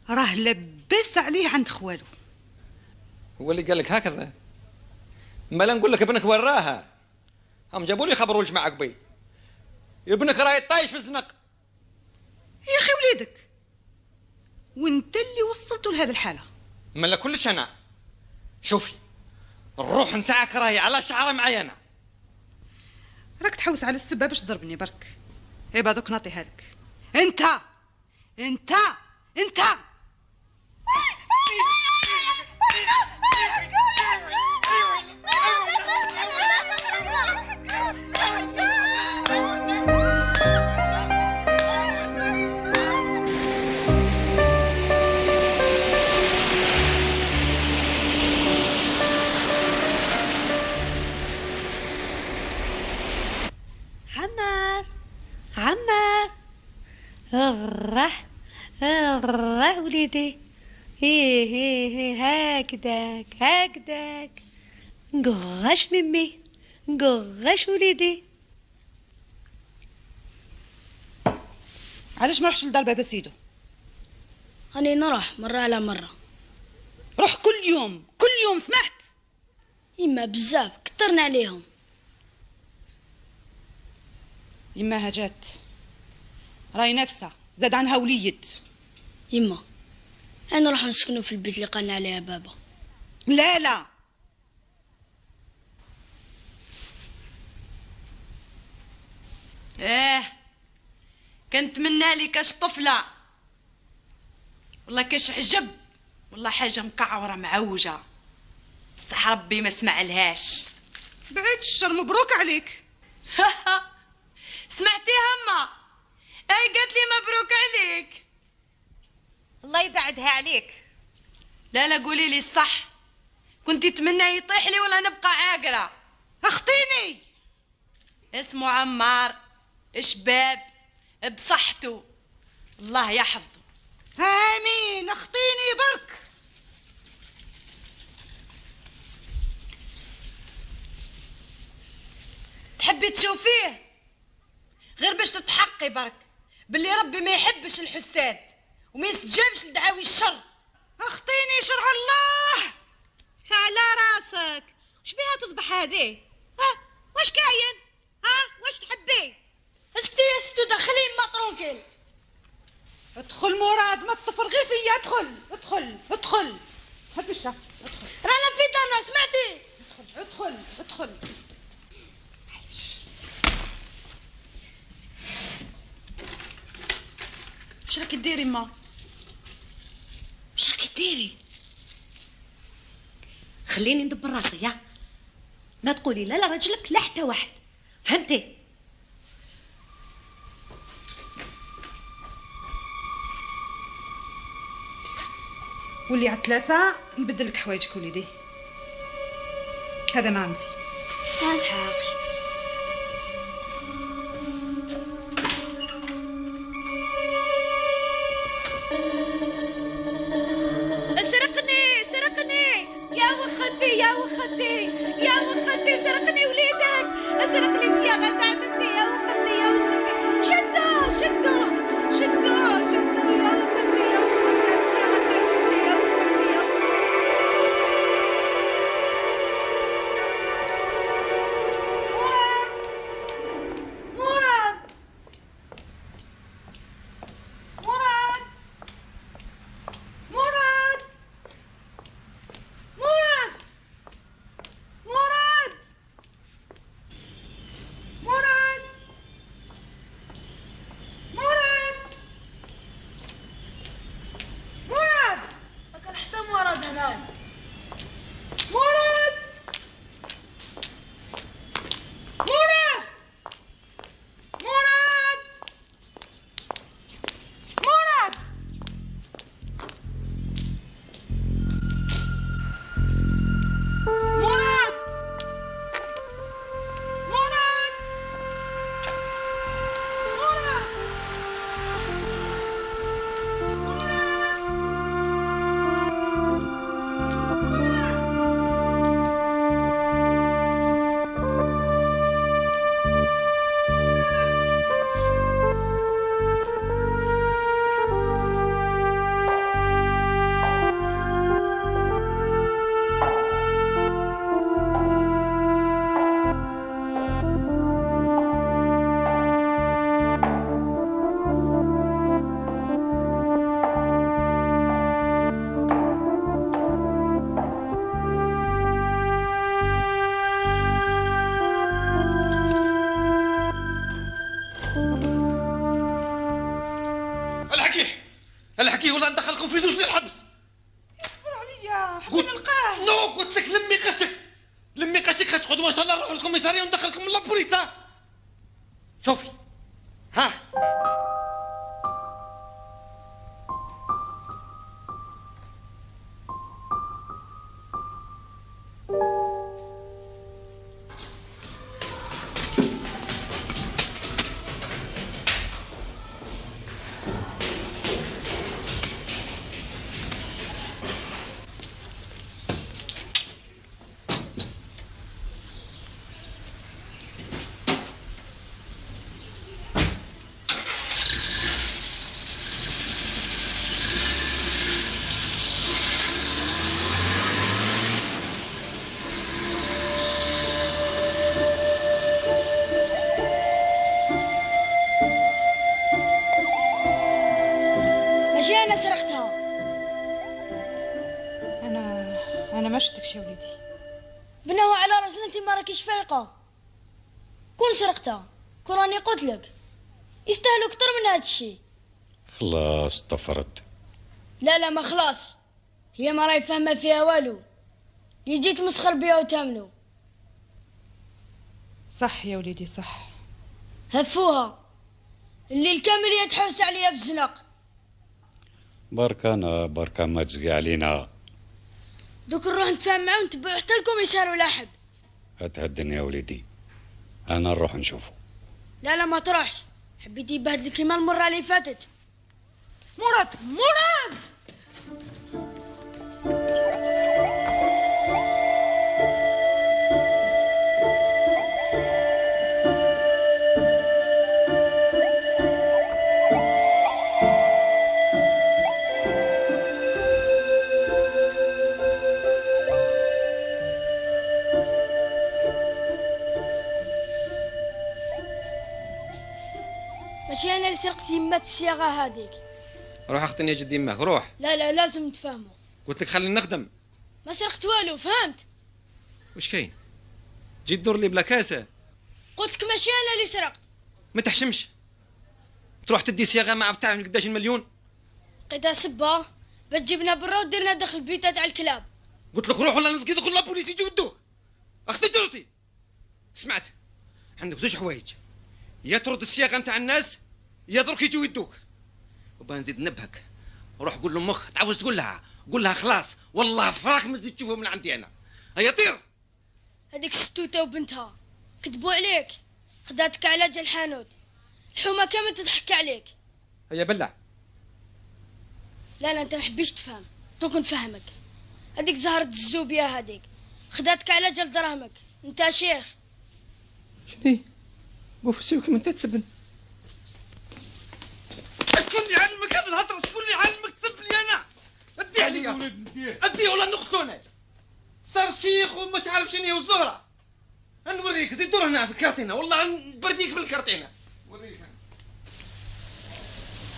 Speaker 8: راه لبس عليه عند خوالو.
Speaker 4: هو اللي قال لك هكذا؟ ما لا نقول لك ابنك وراها. هم جابوا لي خبروا الجماعه قبيل ابنك راهي طايش في الزنق.
Speaker 8: يا اخي وليدك وانت اللي وصلته لهذه الحاله.
Speaker 4: ملا كلش انا. شوفي الروح نتاعك راهي على شعره معايا انا.
Speaker 8: راك تحوس على السبه باش تضربني برك. ايبا دوك نعطيها لك. انت
Speaker 7: عمار الره وليدي. ايه هكذاك نقغش ممي نقغش وليدي.
Speaker 8: علاش ما نروحش لدار بابا سيدو؟
Speaker 12: راني نروح مرة على مرة.
Speaker 8: روح كل يوم سمعت؟
Speaker 12: يما بزاف كترنا عليهم.
Speaker 8: يما جات راي نفسها زاد عنها وليد.
Speaker 12: يما انا نروح نسكنوا في البيت اللي قالنا عليها بابا.
Speaker 8: لا
Speaker 3: كنت منها لي كاش طفله والله كاش عجب والله حاجه مكعوره معوجه بصح ربي ما سمع لهاش.
Speaker 8: بعيد الشر مبروك عليك.
Speaker 3: سمعتيها اما اي قالت لي مبروك عليك.
Speaker 7: الله يبعدها عليك.
Speaker 3: لا قولي لي الصح كنت تتمنى يطيح لي ولا نبقى عاقره؟
Speaker 8: اخطيني
Speaker 3: اسمه عمار شباب بصحته الله يحفظه.
Speaker 8: امين. اخطيني برك.
Speaker 3: تحبي تشوفيه غير باش تتحقي برك باللي ربي ما يحبش الحساد وما يستجابش لدعاوي الشر.
Speaker 8: اخطيني شرع الله.
Speaker 7: على راسك وش بيها تذبح هذه؟ واش كاين؟ واش تحبي؟
Speaker 3: اسكتي يا ستو دخلي ما طرونكل.
Speaker 8: ادخل مراد ما تطفر غير فيا. ادخل هد الشهر.
Speaker 3: رانا في دارنا سمعتي؟
Speaker 8: ادخل
Speaker 3: واش راكي ديري ما؟
Speaker 7: واش راكي ديري؟ خليني ندبر راسي يا ما تقولي لا لرجلك لا حتى واحد. فهمتي؟
Speaker 8: واللي على 3 نبدل لك حوايجك وليدي. هذا ما عندي.
Speaker 12: ما تحاقش.
Speaker 7: سرقني يا وخدي سرقني وليدك. سرقني صياغه تاع بنتي يا وخدي شدوا يا وخدي.
Speaker 4: نلقيه ولا ندخلكم في زوج للحبس.
Speaker 8: اصبروا عليا حتى نلقاه.
Speaker 4: نو قلت لك لمي قشك، لمي قشك خاش تقعدوا ان شاء الله نروحوا للكوميساريه وندخلكم من لابوليس. شوفي ها
Speaker 12: ماشي انا سرقتها.
Speaker 8: انا ما شفتكش يا وليدي.
Speaker 12: بناو على راسنا انت ما راكيش فايقه. كون سرقتها كون راني قلت لك يستاهلوا اكثر من هذا الشيء.
Speaker 9: خلاص طفرت.
Speaker 12: لا ما خلاص، هي ما راهي فاهمه فيها والو، اللي جيت مسخر بيها وتامنوا.
Speaker 8: صح يا وليدي صح.
Speaker 12: هفوها الليل كامل هي تحوس عليا في الزنق.
Speaker 9: بركة ما تزقي علينا.
Speaker 12: دوك نروح نتفاهم معاه ونتبعو حتى الكوميسار ولاحب.
Speaker 9: هتهدني يا وليدي، انا نروح نشوفه.
Speaker 12: لا ما تروحش، حبيتي يبهدلك كيما المره اللي فاتت.
Speaker 8: مراد
Speaker 12: ماشي انا اللي سرقت يمات الصياغه هذيك.
Speaker 6: روح اختني يا جدي يماك روح.
Speaker 12: لا لازم نتفاهموا.
Speaker 6: قلت لك خلينا نخدم.
Speaker 12: ما سرقت والو فهمت.
Speaker 6: وش كاين؟ جيت تدور لي بلا كاسه.
Speaker 12: قلت لك ماشي انا اللي سرقت.
Speaker 6: ما تحشمش تروح تدي صياغه مع بتاع قداش المليون.
Speaker 12: لقيتها سبه بتجيبنا برا وديرنا داخل البيت تاع الكلاب.
Speaker 6: قلت لك روح ولا نسقي دخل لابوليس يجي يودوك. اختي جرتي سمعت، عندك زوج حوايج، يا ترد الصياغه نتاع الناس يا درك يجوا يدوك. وبا نزيد نبهك، روح قول لهم مخ تعاوز تقول لها خلاص والله فراك ما تزيد تشوفه من عندي انا. هيا طير.
Speaker 12: هذيك ستوته وبنتها كذبوا عليك، خداتك على جال الحانوت، الحومه كامل تضحك عليك.
Speaker 6: هيا بلع.
Speaker 12: لا انت ما حبيش تفهم، دوك نفهمك. هذيك زهرة الزوبيه هذيك خداتك على جال دراهمك، انت شيخ.
Speaker 6: شني؟ بوفسيوك من تتسبن. شكون اللي علمك هذا الهضره؟ شكون اللي علمك تسب لي انا؟ ادي عليا ادي ولا نقتلوني. صار شيخ ومش عارف شنو والزهره. نوريك زيد دور هنا في الكارتينه والله نبرديك بالكارتينه. وريك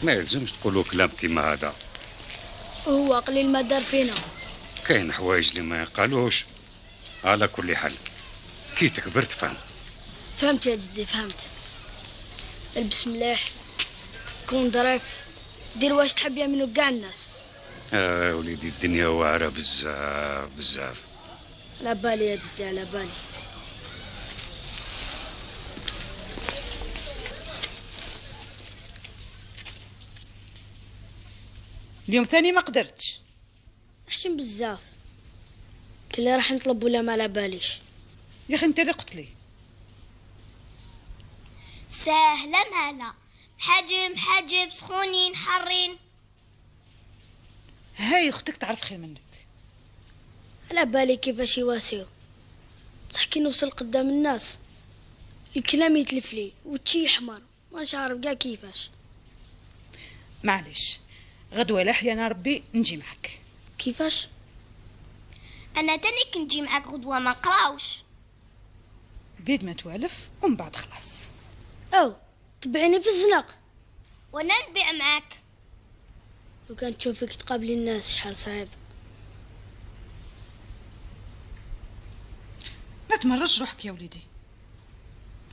Speaker 9: ما يلزمش تقولوا كلام كيما هذا.
Speaker 12: وهو قليل ما دار فينا.
Speaker 9: كاين حوايج اللي ما يقالوش. على كل حال كي تكبرت فهم.
Speaker 12: فهمت يا جدي فهمت. البس مليح، كون ظريف، دير واش تحب يعملوا كاع الناس.
Speaker 9: وليدي الدنيا واعره بزاف.
Speaker 12: على بالي يا جدي على بالي.
Speaker 8: اليوم ثاني ما قدرتش.
Speaker 12: احسن بزاف، كل راح نطلب ولا ما على باليش.
Speaker 8: يا اخي انت اللي قلت لي.
Speaker 14: سهلة مهلة، حجب سخونين حارين.
Speaker 8: هاي اختك تعرف خير منك.
Speaker 12: على بالي كيفاش يواسيو، بصح كي نوصل قدام الناس الكلام يتلف لي وتشي حمر، مانيش عارف كاع كيفاش.
Speaker 8: معليش غدوه لحيانا ربي نجي معك.
Speaker 12: كيفاش؟
Speaker 14: انا تاني كنجي معك غدوه ما نقراوش.
Speaker 8: بيد ما توالف ومن بعد خلاص.
Speaker 12: او تبعيني في الزنق
Speaker 14: وانا نبيع معك.
Speaker 12: لو كان تشوفك تقابلي الناس شحال صعيب.
Speaker 8: لا تمرج روحك يا وليدي.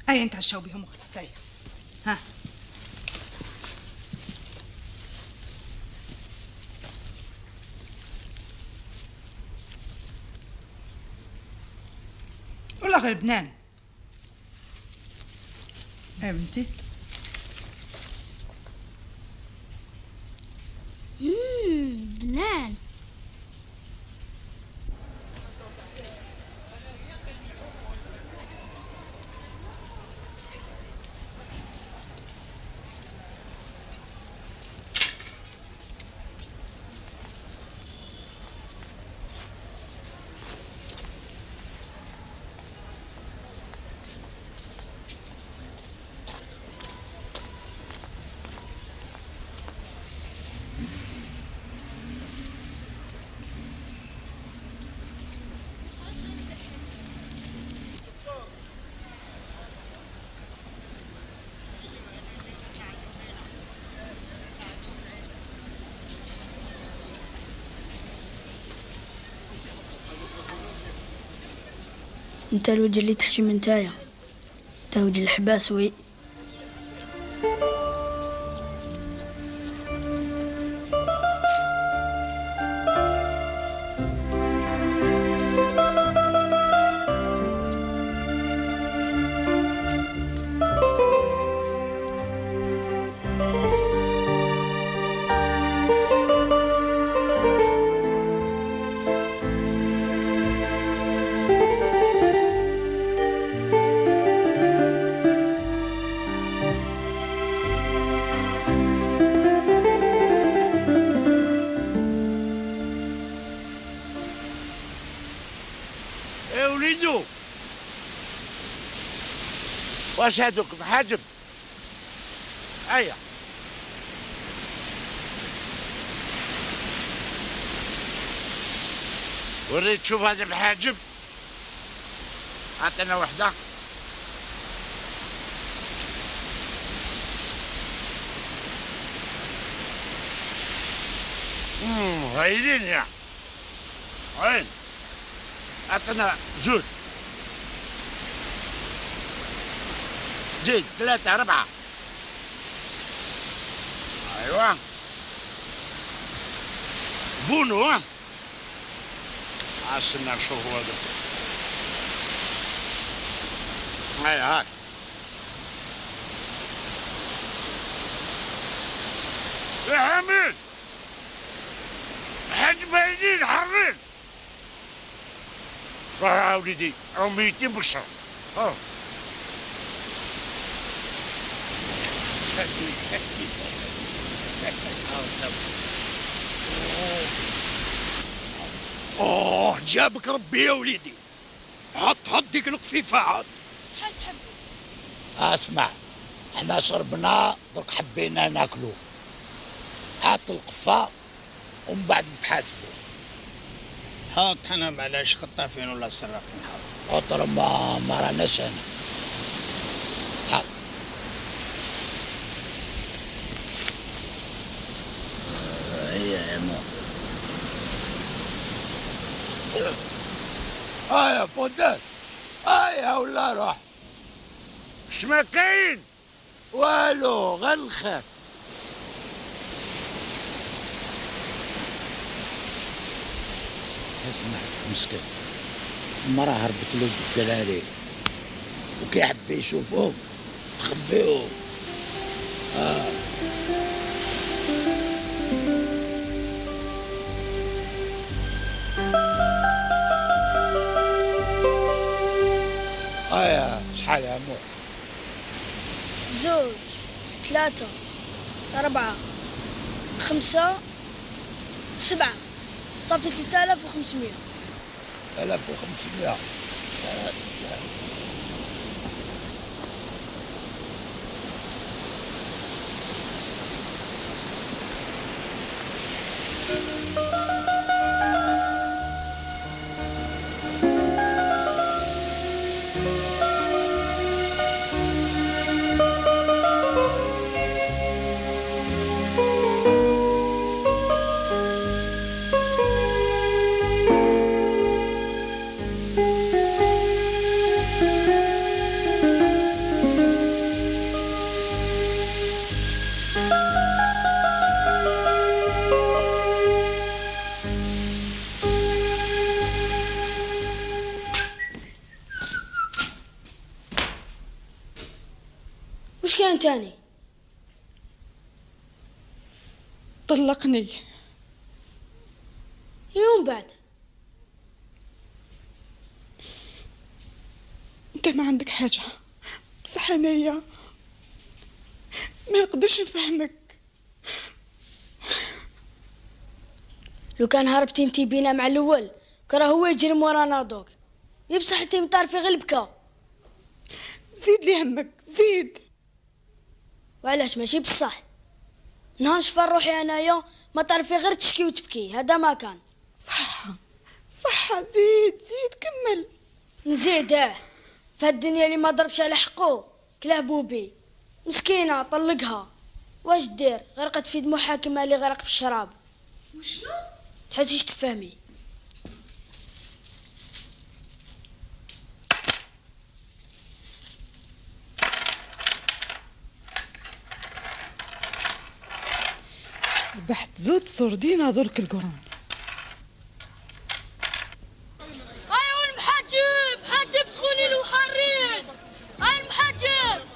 Speaker 8: هيا نتعشاو بهم وخلاص. هيا ها غير بنان. بنتي
Speaker 12: بنان. انت الوجه اللي تحشم نتايا، انت وجه الحباسوي.
Speaker 15: واش هادوك محاجب؟ ايا وريت تشوف هذا المحاجب، عطينا وحده. هايلين يا عين، عطينا زوج، زيد 3 4. ايوا بونو ها، عشنا نشوفوا هذا. هيا هاك يا حميد، حاج باينين حرين. روح يا وليدي، راهم ميتين بالشر.
Speaker 16: جابك ربي يا وليدي. حط ديك القفيفه عاد.
Speaker 15: شحال تحب؟ اسمع، احنا شربنا درك حبينا ناكلو. حط القفه ومن بعد نتحاسبوا.
Speaker 17: حاط حنا معلاش خطافين ولا سراقين.
Speaker 15: حط ما راناش هنا. حط. هيا يا مو. يا فودان، يا ولا روح. شما كاين؟ والو، غير الخير. اسمع مسكين، المراه هربت له بالدراري وكي حب يشوفوه تخبيوه. شحال يا مو؟
Speaker 12: 2 3 4 5 7 صافي 3500.
Speaker 15: 3500.
Speaker 12: تاني؟
Speaker 8: طلقني.
Speaker 12: يوم بعد.
Speaker 8: انت ما عندك حاجة، بصح انايا ما نقدرش نفهمك.
Speaker 12: لو كان هربتي انتي بينا مع الاول كرا هو يجري مورانا دوك، يبصح انتي مطارفي غلبكا.
Speaker 8: زيد لي همك زيد.
Speaker 12: وعلاش ماشي بصح؟ نهار نشفى روحي انايا ما تعرفي غير تشكي وتبكي، هذا ما كان.
Speaker 8: صح زيد كمل.
Speaker 12: نزيد فهاد الدنيا اللي ما ضربش على حقه كلاه بوبي، مسكينه طلقها واش دير؟ غرقت في دموع حاكمه اللي غرق في الشراب.
Speaker 8: وشنو؟
Speaker 12: تحسيش تفهمي.
Speaker 8: ربحت زود سردين هذولك القرون.
Speaker 12: ايوا المحجب، حجب دخولي له حرين. اي المحجب.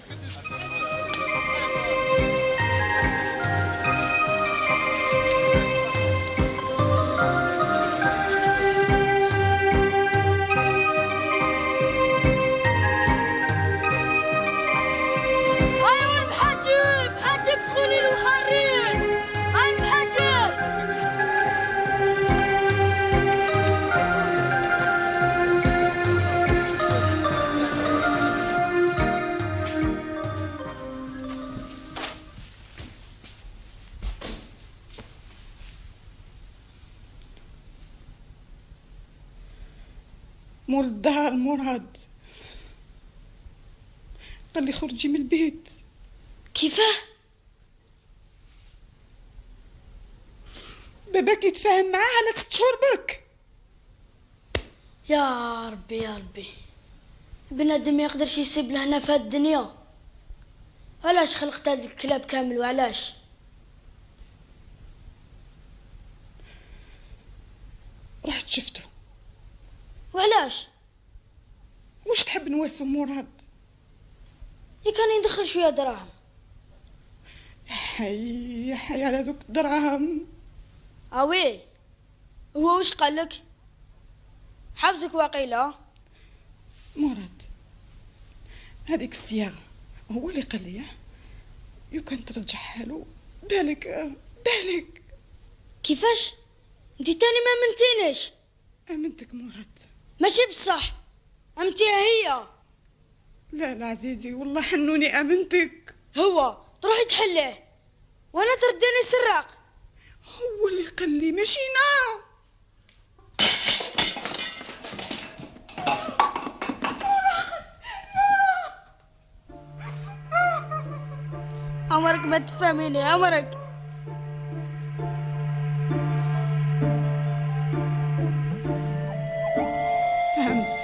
Speaker 12: ايوا المحجب، حجب دخولي له حرين. اي المحجب.
Speaker 8: مول الدار مراد قال لي خرجي من البيت.
Speaker 12: كيفاه؟
Speaker 8: باباك يتفاهم معاه على 6 شهور برك.
Speaker 12: يا ربي يا ربي، بنادم ما يقدرش يسيب لهنا في هاد الدنيا. علاش خلقت هاد الكلاب كامل وعلاش؟
Speaker 8: رحت شفته.
Speaker 12: وعلاش؟
Speaker 8: واش تحب نواسو مراد؟
Speaker 12: كان يدخل شويه دراهم.
Speaker 8: حي على دوك الدراهم.
Speaker 12: اوي هو واش قالك؟ حبسك واقيلا.
Speaker 8: مراد هذيك الصياغه هو اللي قال لي يو كان ترجعها له بالك.
Speaker 12: كيفاش؟ انتي تاني ما منتينيش.
Speaker 8: امنتك مراد.
Speaker 12: ماشي بصح، امتيها هي.
Speaker 8: لا عزيزي والله حنوني امنتك.
Speaker 12: هو تروحي تحليه وانا ترديني سراق.
Speaker 8: هو اللي قال لي ماشي انا.
Speaker 12: عمرك ما تفهميني عمرك.
Speaker 8: فهمت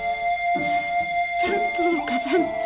Speaker 8: دركا فهمت.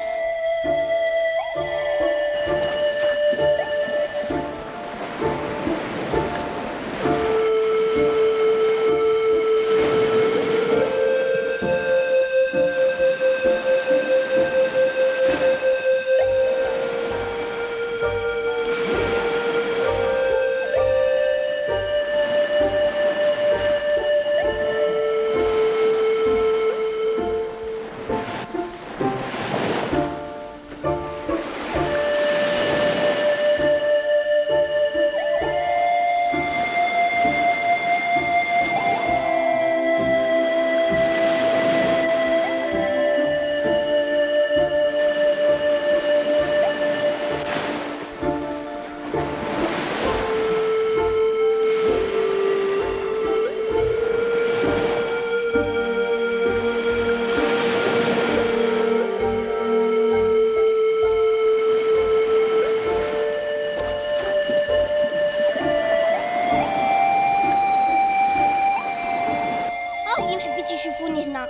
Speaker 14: يشوفوني هنا.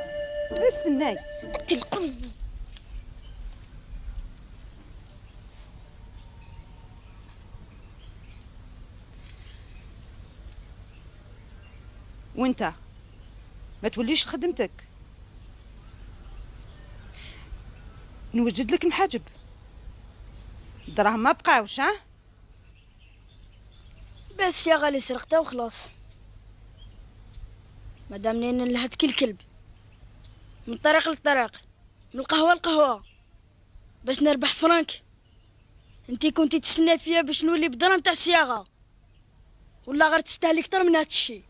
Speaker 8: استناي
Speaker 14: تلقوني.
Speaker 8: وانت ما توليش خدمتك. نوجد لك محاجب. الدراهم ما بقاوش ها؟
Speaker 12: بس يا غالي سرقتها وخلاص. مادام نين نلهت كل كلب من طريق لطريق، من القهوة لقهوة باش نربح فرانك. انتي كنتي تستنى فيا باش نولي بدرهم تاع الصياغة، ولا غير تستاهلي اكتر من هاد الشي؟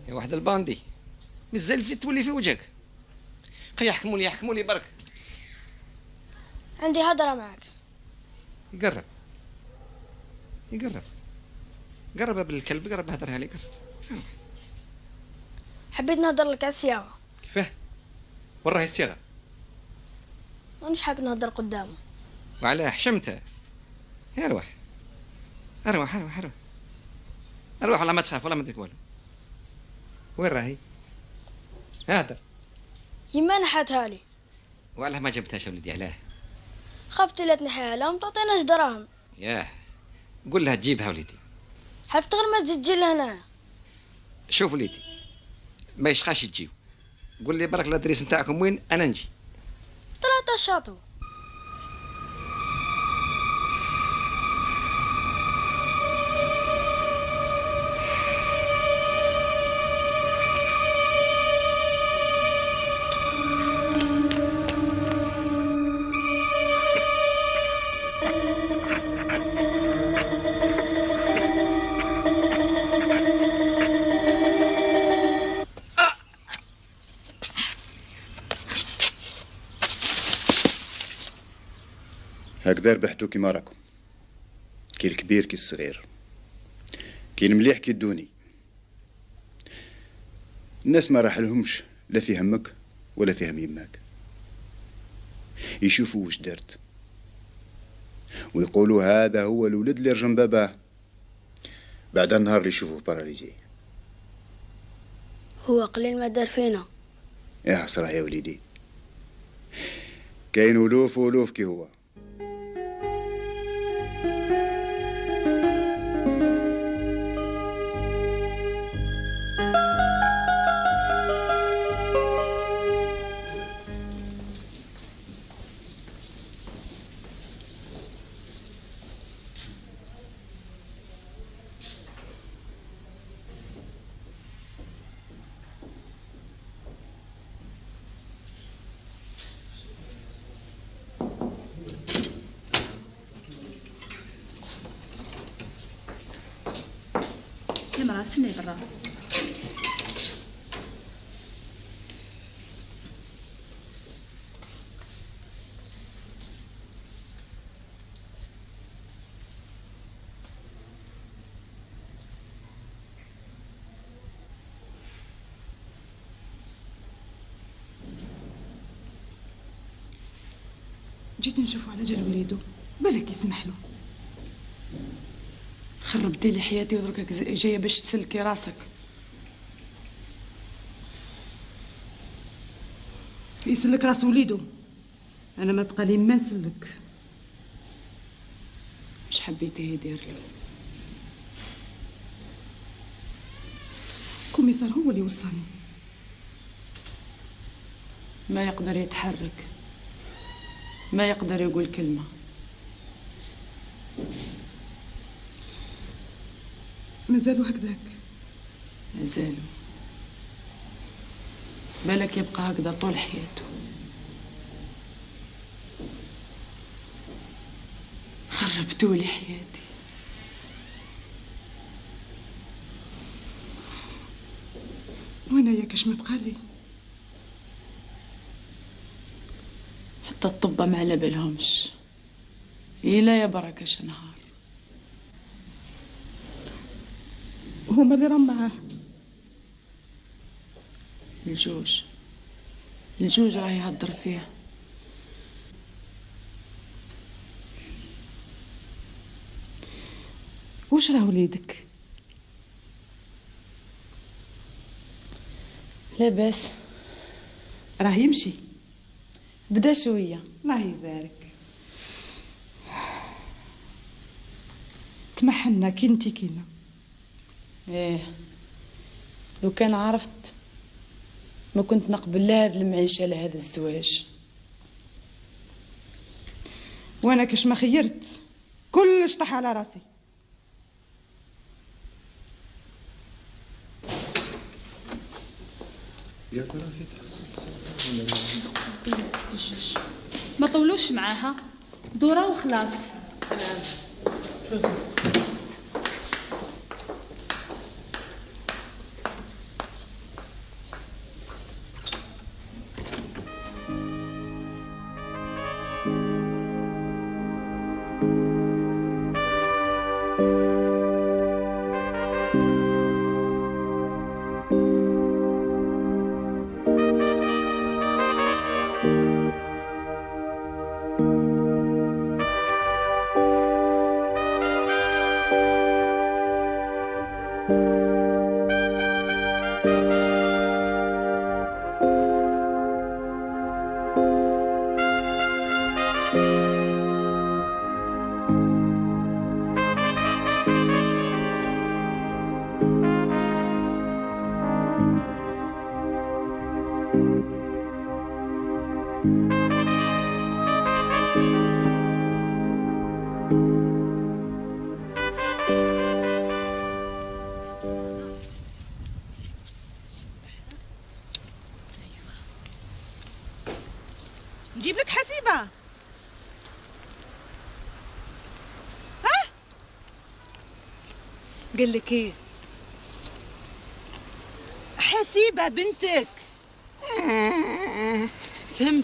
Speaker 6: يا واحد الباندي مازال زيد تولي في وجهك. قي يحكموا لي برك.
Speaker 12: عندي هضرة معك.
Speaker 6: يقرب بالكلب، قرب هضرها لي قرب.
Speaker 12: حبيت نهضر لك على الصياغة.
Speaker 6: كيفاه؟ وين راهي الصياغة؟
Speaker 12: مانيش حاب نهضر قدامه.
Speaker 6: وعلاه حشمته؟ اروح والله ما تخاف ولا ما ديك والو. وين راهي؟ هادر.
Speaker 12: يما نحاتها لي.
Speaker 6: وعلاه ما جبتهاش ولدي؟ علاه؟
Speaker 12: خفت لا تنحيها لها وما تعطيناش دراهم.
Speaker 6: ياه، قول لها تجيبها وليدي.
Speaker 12: حبت غير ما تزيد تجي لهنا.
Speaker 6: شوف وليدي، ما يشقاش تجيو. قول لي برك الادريس نتاعكم وين، انا نجي.
Speaker 12: طلعت الشاطو.
Speaker 1: هكذا ربحتو كيما راكم، كي الكبير كي الصغير، كي المليح كي الدوني. الناس ما راح لهمش لا في همك ولا في هم يماك، يشوفوا وش درت ويقولوا هذا هو الولد اللي رجم باباه، بعد النهار اللي يشوفوه باراليزي.
Speaker 12: هو قليل ما دار فينا.
Speaker 1: يا حسرة يا وليدي، كاين ألوف وألوف كي هو.
Speaker 8: المرأة استني برا.
Speaker 3: جيت نشوفه على جال وليدو، بالك يسمح له. خربتي لي حياتي ودركك جايه باش تسلكي راسك. يسلك راس وليدو، انا ما بقى لي ما نسلك. مش حبيتيه يدير لي. كوميسار هو اللي وصلني، ما يقدر يتحرك، ما يقدر يقول كلمه. مازالوا هكذاك؟ مازالوا. بالك يبقى هكذا طول حياته. خربتوا لي حياتي. وينيا كاش ما بقى لي؟ حتى الطبة ما على بالهمش. إلا يا بركة شنهار. هما اللي رام معاه. الجوج راه يهدر فيه. وش راه وليدك؟ لاباس، راه يمشي، بدا شويه. الله يبارك. تمحنا كنتي كينا. ايه لو كان عرفت ما كنت نقبل لا هذه المعيشه لا هذا الزواج.
Speaker 8: وانا كش ما خيرت كلش طاح على راسي.
Speaker 18: ما طولوش معاها دورة وخلاص.
Speaker 8: نجيب لك حسيبة. ها قال لك ايه؟ حسيبة بنتك.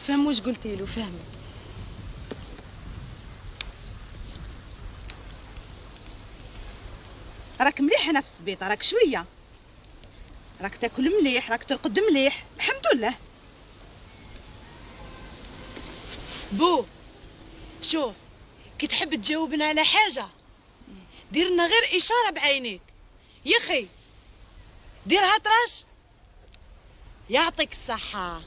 Speaker 3: فهم واش قلتي له، فهم.
Speaker 8: راك مليح هنا في السبيطة، راك شوية، راك تاكل مليح، راك ترقد مليح، الحمد لله.
Speaker 3: بو شوف، كي تحب تجاوبنا على حاجة دير لنا غير إشارة بعينيك يا أخي، ديرها طراش. يعطيك الصحة.